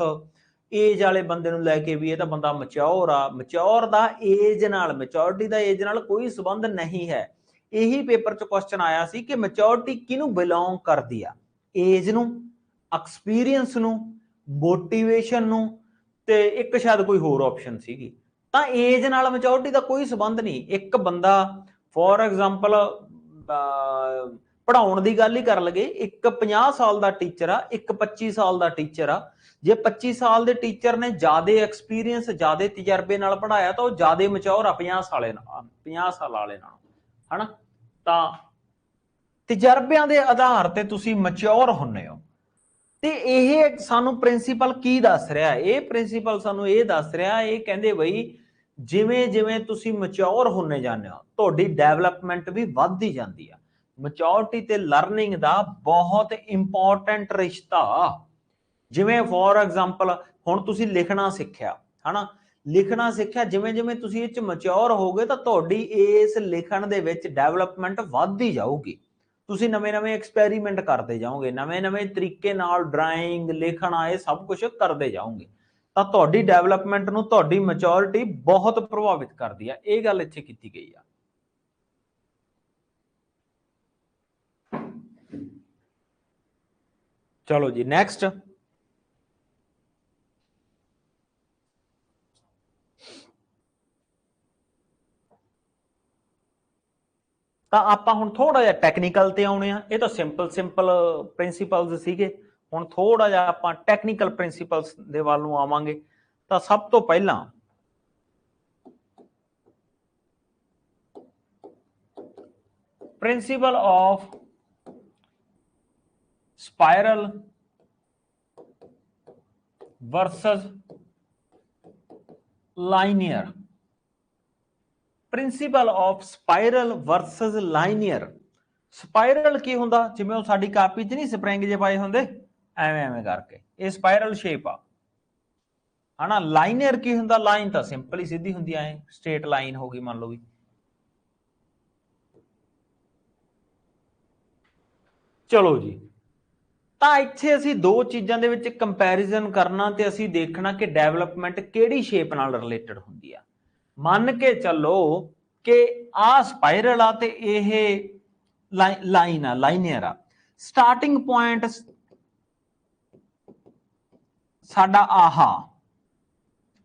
एज वाले बंदे नूं लैके भी, ये बंदा मैच्योर आ। मैच्योर दा एज नाल, मैच्योरिटी दा एज नाल कोई संबंध नहीं है। यही पेपर च क्वेश्चन आया सी कि मैच्योरिटी किनूं बिलोंग करदी आ? एज नूं, एक्सपीरियंस नूं, मोटिवेशन नूं, ते एक शायद कोई होर ऑप्शन सीगी। तां एज नाल मैच्योरिटी दा कोई संबंध नहीं। एक बंदा फॉर एग्जाम्पल पढ़ाउण दी गल ही कर लगे, एक 50 साल दा टीचर आ, एक 25 साल दा टीचर आ। जे 25 साल दे टीचर ने ज्यादा एक्सपीरियंस, ज्यादा तजर्बे नाल पढ़ाया तो ज्यादा मैच्योर आ 50 साल वाले नाल, है ना? तां तजर्बियां दे आधार ते तुसीं मैच्योर हुंदे हो। ਤੇ ਇਹ ਸਾਨੂੰ ਪ੍ਰਿੰਸੀਪਲ ਕੀ ਦੱਸ ਰਿਹਾ? ਇਹ ਪ੍ਰਿੰਸੀਪਲ ਸਾਨੂੰ ਇਹ ਦੱਸ ਰਿਹਾ, ਇਹ ਕਹਿੰਦੇ ਬਈ ਜਿਵੇਂ ਜਿਵੇਂ ਤੁਸੀਂ ਮੈਚੁਰ ਹੁੰਨੇ ਜਾਂਦੇ ਹੋ ਤੁਹਾਡੀ ਡਿਵੈਲਪਮੈਂਟ ਵੀ ਵੱਧਦੀ ਜਾਂਦੀ ਆ। ਮੈਚੁਰਿਟੀ ਤੇ ਲਰਨਿੰਗ ਦਾ ਬਹੁਤ ਇੰਪੋਰਟੈਂਟ ਰਿਸ਼ਤਾ। ਜਿਵੇਂ ਫੋਰ ਐਗਜ਼ਾਮਪਲ ਹੁਣ ਤੁਸੀਂ ਲਿਖਣਾ ਸਿੱਖਿਆ, ਹਨਾ? ਲਿਖਣਾ ਸਿੱਖਿਆ, ਜਿਵੇਂ ਜਿਵੇਂ ਤੁਸੀਂ ਇਹ ਚ ਮੈਚੁਰ ਹੋਗੇ ਤਾਂ ਤੁਹਾਡੀ ਇਸ ਲਿਖਣ ਦੇ ਵਿੱਚ ਡਿਵੈਲਪਮੈਂਟ ਵੱਧਦੀ ਜਾਊਗੀ। ਤੁਸੀਂ ਨਵੇਂ-ਨਵੇਂ ਐਕਸਪੈਰੀਮੈਂਟ ਕਰਦੇ ਜਾਓਗੇ, ਨਵੇਂ-ਨਵੇਂ ਤਰੀਕੇ ਨਾਲ ਡਰਾਇੰਗ, ਲਿਖਣਾ, ਇਹ ਸਭ ਕੁਝ ਕਰਦੇ ਜਾਓਗੇ ਤਾਂ ਤੁਹਾਡੀ ਡਿਵੈਲਪਮੈਂਟ ਨੂੰ ਤੁਹਾਡੀ ਮੈਚੁਰਿਟੀ ਬਹੁਤ ਪ੍ਰਭਾਵਿਤ ਕਰਦੀ ਆ। ਇਹ ਗੱਲ ਇੱਥੇ ਕੀਤੀ ਗਈ ਆ। ਚਲੋ ਜੀ ਨੈਕਸਟ। ਤਾਂ ਆਪਾਂ ਹੁਣ ਥੋੜਾ ਜਿਹਾ ਟੈਕਨੀਕਲ ਤੇ ਆਉਣੇ ਆ। ਇਹ ਤਾਂ ਸਿੰਪਲ ਪ੍ਰਿੰਸੀਪਲਸ ਸੀਗੇ, ਹੁਣ ਥੋੜਾ ਜਿਹਾ ਆਪਾਂ ਟੈਕਨੀਕਲ ਪ੍ਰਿੰਸੀਪਲਸ ਦੇ ਵੱਲ ਨੂੰ ਆਵਾਂਗੇ। ਤਾਂ ਸਭ ਤੋਂ ਪਹਿਲਾਂ principle of spiral versus linear. Principle of spiral versus linear. Spiral ਕੀ ਹੁੰਦਾ? ਜਿਵੇਂ ਉਹ ਸਾਡੀ ਕਾਪੀ 'ਚ ਨਹੀਂ ਸਪਰਿੰਗ ਜੇ ਪਾਏ ਹੁੰਦੇ ਐਵੇਂ ਐਵੇਂ ਕਰਕੇ, ਇਹ ਸਪਾਇਰਲ ਸ਼ੇਪ ਆ, ਹਨਾ? ਲਾਈਨੀਅਰ ਕੀ ਹੁੰਦਾ? ਲਾਈਨ ਤਾਂ ਸਿੰਪਲ ਹੀ ਸਿੱਧੀ ਹੁੰਦੀ ਐ, ਸਟ੍ਰੇਟ ਲਾਈਨ ਹੋ ਗਈ ਮੰਨ ਲਓ ਵੀ। ਚਲੋ ਜੀ, ਤਾਂ ਇੱਥੇ ਅਸੀਂ ਦੋ ਚੀਜ਼ਾਂ ਦੇ ਵਿੱਚ ਕੰਪੈਰੀਜ਼ਨ ਕਰਨਾ ਤੇ ਅਸੀਂ ਦੇਖਣਾ ਕਿ ਡਿਵੈਲਪਮੈਂਟ ਕਿਹੜੀ ਸ਼ੇਪ ਨਾਲ ਰਿਲੇਟਡ ਹੁੰਦੀ ਆ। ਮੰਨ ਕੇ ਚੱਲੋ कि आ स्पाइरल आ ते यह लाइन आ लाइनियर आ स्टार्टिंग पॉइंट साडा आहा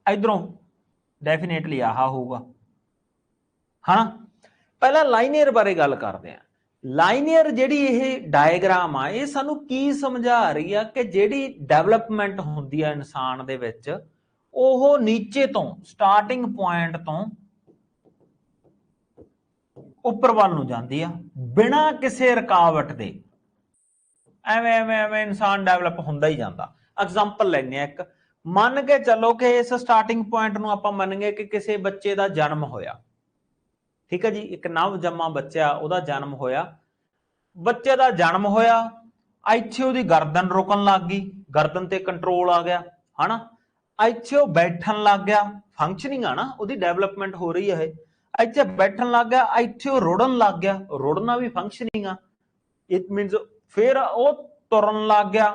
इधरों डेफिनेटली आहा होगा हाँ पहला लाइनियर बारे गल करते हैं लाइनियर जिहड़ी यह डायग्राम आ ये सानू की समझा रही है कि जिहड़ी डेवलपमेंट हुंदी है इंसान दे विच ओह नीचे तो स्टार्टिंग पॉइंट तो उपर वाल नूं जांदी आ बिना किसी रुकावट दे एवें एवें एवें इंसान डेवलप हुंदा ही जांदा एग्जांपल लैने एक मन के चलो कि इस स्टार्टिंग पॉइंट नूं आपां मन्नीए कि किसी बच्चे का जन्म होया ठीक है जी एक नव जम्मा बच्चा उहदा जन्म होया बच्चे का जन्म होया इत्थे उहदी गर्दन रुकन लग गई गर्दन ते कंट्रोल आ गया है ना इत्थे वो बैठन लग गया फंक्शनिंग आ ना उहदी डेवलपमेंट हो रही है इत्थे बैठन लग गया इत्थे वो रुड़न लग गया रुड़ना भी फंक्शनिंग आ इट मीनस फिर वो तुरन लग गया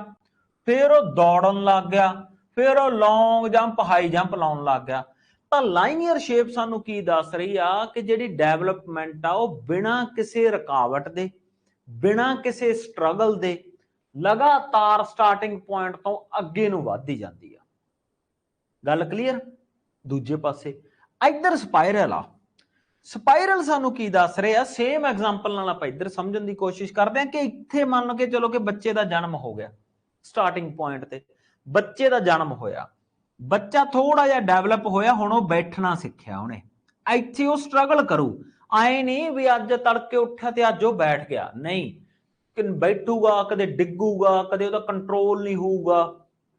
फिर वो दौड़न लग गया फिर वो लॉन्ग जंप हाई जंप लाउन लग गया तो लाइनियर शेप सानू की दस रही आ कि जिहड़ी डेवलपमेंट आ वो बिना किसी रुकावट दे बिना किसी स्ट्रगल दे लगातार स्टार्टिंग पॉइंट तो अगे नूं वधदी जांदी आ गल क्लीयर दूजे पासे इधर स्पाइरल आ स्पाइरल सानू की दस रहे आ सेम एग्जांपल नाल आपां इधर समझण दी कोशिश करते हैं कि इत्थे मान के चलो कि बच्चे का जन्म हो गया स्टार्टिंग पॉइंट ते बच्चे का जन्म होया बच्चा थोड़ा जिहा डेवलप होया हुण वो बैठना सीखिया उहने इत्थे वो स्ट्रगल करू आए नहीं भी अज तड़के उठ्या ते अज वो बैठ गया नहीं कि बैठूगा कदे डिगूगा कदे उहदा कंट्रोल नहीं होऊगा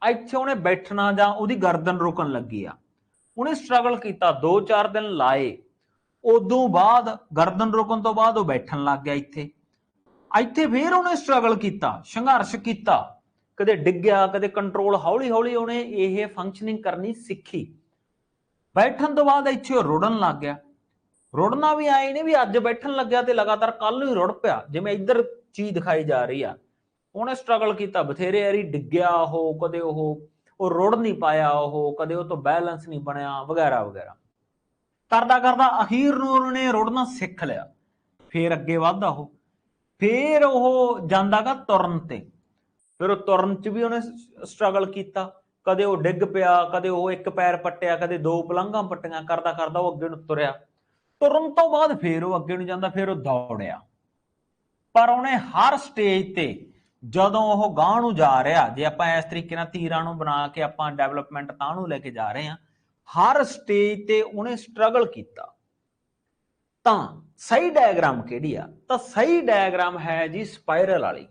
इत्थे उहने बैठना जां उहदी गर्दन रुकन लगी आ उहने स्ट्रगल किया 2-4 दिन लाए उदों बाद गर्दन रुकन तो बाद वो बैठन लग गया इत्थे इत्थे फिर उहने स्ट्रगल किया संघर्ष किया कदे डिग्या कदे कंट्रोल हौली हौली उहने ये फंक्शनिंग करनी सीखी बैठन तो बाद इत्थे वो रुड़न लग गया रुड़ना भी आए नहीं भी अज बैठन लग्या तो लगातार कल नूं ही रुड़ पिया जिवें इधर चीज दिखाई जा रही है उहने स्ट्रगल किया बथेरे वारी डिग्या हो कदे वो रुड़ नहीं पाया वो कदे वो तो बैलेंस नहीं बनया वगैरह वगैरह करदा करदा अखीर नूं उहने रुड़ना सीख लिया फिर अगे वधदा हो फिर वो जांदा गा तुरन ते फिर वो तुरन च भी उहने स्ट्रगल किया कदे वो डिग पिया कदे वो एक पैर पट्टिया कदे दो पलंघां पट्टियां करदा करदा वो अगे नूं तुरिया तुरन तो बाद फिर वो अगे नूं जांदा फिर वो दौड़िया पर उहने हर स्टेज ते जदों वो गांह नूं जा रहा जे आपां इस तरीके नाल तीरां नूं बना के आपां डेवलपमेंट तां नूं लैके जा रहे हां हर स्टेज ते उहने स्ट्रगल किया तां सही डायग्राम किहड़ी आ तां सही डायग्राम है जी स्पाइरल वाली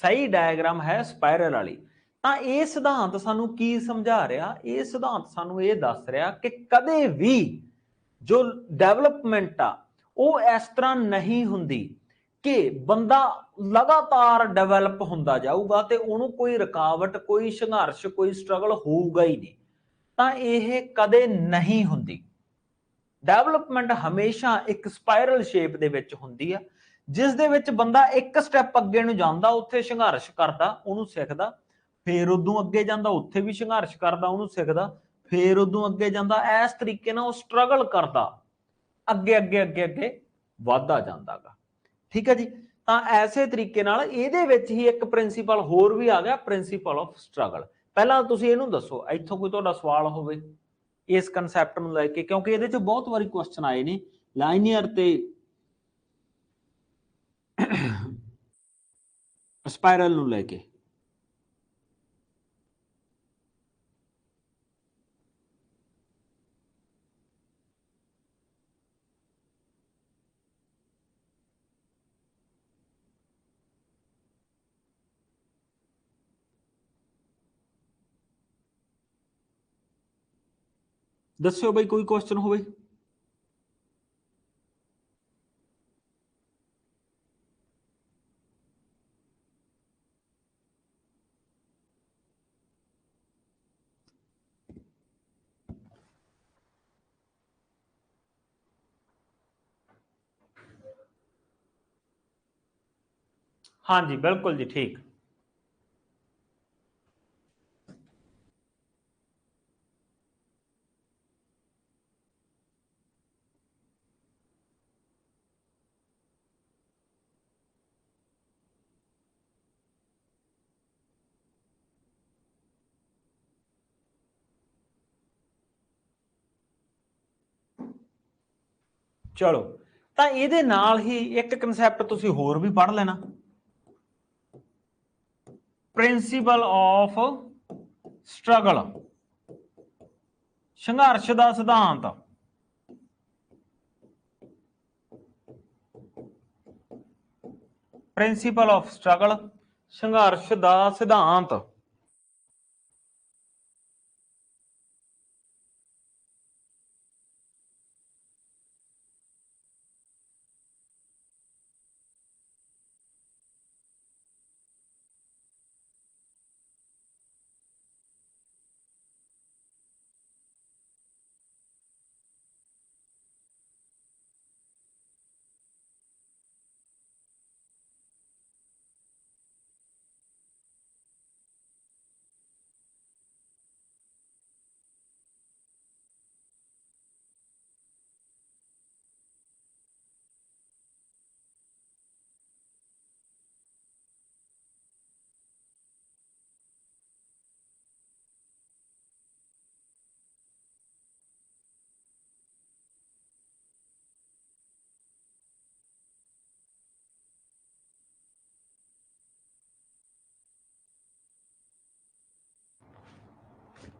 सही डायग्राम है स्पाइरल वाली ਤਾਂ ਇਹ ਸਿਧਾਂਤ ਸਾਨੂੰ ਕੀ ਸਮਝਾ ਰਿਹਾ ਇਹ ਸਿਧਾਂਤ ਸਾਨੂੰ ਇਹ ਦੱਸ ਰਿਹਾ ਕਿ ਕਦੇ ਵੀ ਜੋ ਡਿਵੈਲਪਮੈਂਟ ਆ ਉਹ ਇਸ ਤਰ੍ਹਾਂ ਨਹੀਂ ਹੁੰਦੀ ਕਿ ਬੰਦਾ ਲਗਾਤਾਰ ਡਿਵੈਲਪ ਹੁੰਦਾ ਜਾਊਗਾ ਤੇ ਉਹਨੂੰ ਕੋਈ ਰੁਕਾਵਟ ਕੋਈ ਸੰਘਰਸ਼ ਕੋਈ ਸਟਰਗਲ ਹੋਊਗਾ ਹੀ ਨਹੀਂ ਤਾਂ ਇਹ ਕਦੇ ਨਹੀਂ ਹੁੰਦੀ ਡਿਵੈਲਪਮੈਂਟ ਹਮੇਸ਼ਾ ਇੱਕ ਸਪਾਇਰਲ ਸ਼ੇਪ ਦੇ ਵਿੱਚ ਹੁੰਦੀ ਆ ਜਿਸ ਦੇ ਵਿੱਚ ਬੰਦਾ ਇੱਕ ਸਟੈਪ ਅੱਗੇ ਨੂੰ ਜਾਂਦਾ ਉੱਥੇ ਸੰਘਰਸ਼ ਕਰਦਾ ਉਹਨੂੰ ਸਿੱਖਦਾ फिर उदों अगे जाता उत्थे भी संघर्ष करता उन्होंने सीखता फिर उदों अगे जाता इस तरीके नाल स्ट्रगल करता अगे अगे अगे अगे वधदा जांदा गा ठीक है जी तो ऐसे तरीके नाल इहदे विच ही एक प्रिंसीपल होर भी आ गया प्रिंसीपल ऑफ स्ट्रगल पहला तुसीं इहनूं दसो इत्थों कोई तुहाडा सवाल होवे इस कंसैप्ट नूं लैके क्योंकि इहदे च बहुत वारी क्वेश्चन आए ने लाइनियर ते स्पाइरल नूं लैके दस्यो बई कोई क्वेश्चन होवे हाँ जी बिल्कुल जी ठीक ਚਲੋ ਤਾਂ ਇਹਦੇ ਨਾਲ ਹੀ ਇੱਕ ਕਨਸੈਪਟ ਤੁਸੀਂ ਹੋਰ ਵੀ ਪੜ੍ਹ ਲੈਣਾ, ਪ੍ਰਿੰਸੀਪਲ ਆਫ ਸਟਰਗਲ, ਸੰਘਰਸ਼ ਦਾ ਸਿਧਾਂਤ। ਪ੍ਰਿੰਸੀਪਲ ਆਫ ਸਟਰਗਲ, ਸੰਘਰਸ਼ ਦਾ ਸਿਧਾਂਤ।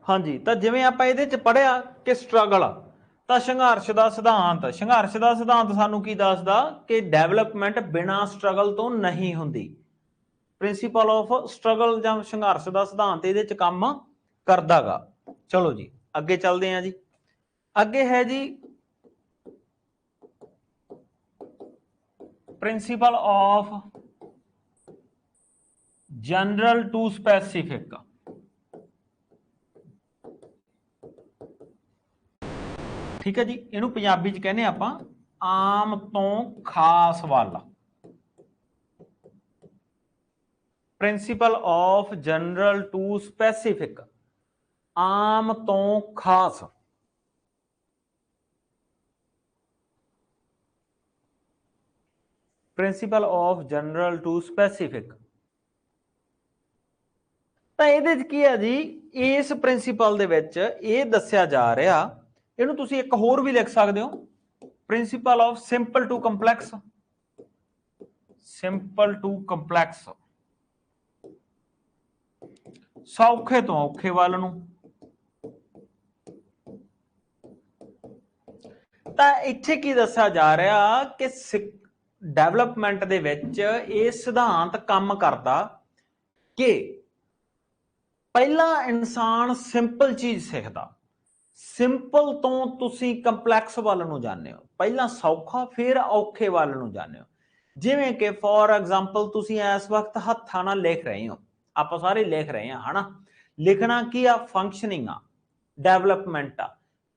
ਹਾਂਜੀ, ਤਾਂ ਜਿਵੇਂ ਆਪਾਂ ਇਹਦੇ ਚ ਪੜਿਆ ਕਿ ਸਟਰਗਲ ਤਾਂ ਸੰਘਰਸ਼ ਦਾ ਸਿਧਾਂਤ, ਸੰਘਰਸ਼ ਦਾ ਸਿਧਾਂਤ ਸਾਨੂੰ ਕੀ ਦੱਸਦਾ ਕਿ ਡਿਵੈਲਪਮੈਂਟ ਬਿਨਾਂ ਸਟਰਗਲ ਤੋਂ ਨਹੀਂ ਹੁੰਦੀ। ਪ੍ਰਿੰਸੀਪਲ ਆਫ ਸਟਰਗਲ ਜਾਂ ਸੰਘਰਸ਼ ਦਾ ਸਿਧਾਂਤ ਇਹਦੇ ਚ ਕੰਮ ਕਰਦਾਗਾ। ਚਲੋ ਜੀ ਅੱਗੇ ਚੱਲਦੇ ਹਾਂ ਜੀ। ਅੱਗੇ ਹੈ ਜੀ principle of general to specific. ਠੀਕ ਹੈ ਜੀ, ਇਹਨੂੰ ਪੰਜਾਬੀ ਚ ਕਹਿੰਦੇ ਆਪਾਂ ਆਮ ਤੋਂ ਖਾਸ ਵੱਲ। Principle of general to specific, ਆਮ ਤੋਂ ਖਾਸ। Principle of general to specific. ਤਾਂ ਇਹਦੇ ਚ ਕੀ ਹੈ ਜੀ, ਇਸ ਪ੍ਰਿੰਸੀਪਲ ਦੇ ਵਿੱਚ ਇਹ ਦੱਸਿਆ ਜਾ ਰਿਹਾ, ਇਹਨੂੰ ਤੁਸੀਂ ਇੱਕ ਹੋਰ ਵੀ ਲਿਖ ਸਕਦੇ ਹੋ, principle of simple to complex. Simple to complex, ਸੌਖੇ ਤੋਂ ਔਖੇ ਵੱਲ ਨੂੰ। ਤਾਂ ਇੱਥੇ ਕੀ ਦੱਸਿਆ ਜਾ ਰਿਹਾ ਕਿ ਡਿਵੈਲਪਮੈਂਟ ਦੇ ਵਿੱਚ ਇਹ ਸਿਧਾਂਤ ਕੰਮ ਕਰਦਾ ਕਿ ਪਹਿਲਾਂ ਇਨਸਾਨ ਸਿੰਪਲ ਚੀਜ਼ ਸਿੱਖਦਾ, ਸਿੰਪਲ ਤੋਂ ਤੁਸੀਂ ਕੰਪਲੈਕਸ ਵੱਲ ਨੂੰ ਜਾਂਦੇ ਹੋ, ਪਹਿਲਾਂ ਸੌਖਾ ਫਿਰ ਔਖੇ ਵੱਲ ਨੂੰ ਜਾਂਦੇ ਹੋ। ਜਿਵੇਂ ਕਿ ਫੋਰ ਐਗਜ਼ਾਮਪਲ ਤੁਸੀਂ ਇਸ ਵਕਤ ਹੱਥਾਂ ਨਾਲ ਲਿਖ ਰਹੇ ਹੋ, ਆਪਾਂ ਸਾਰੇ ਲਿਖ ਰਹੇ ਹਾਂ ਹਨਾ, ਲਿਖਣਾ ਕੀ ਆ, ਫੰਕਸ਼ਨਿੰਗ ਆ, ਡਿਵੈਲਪਮੈਂਟ ਆ।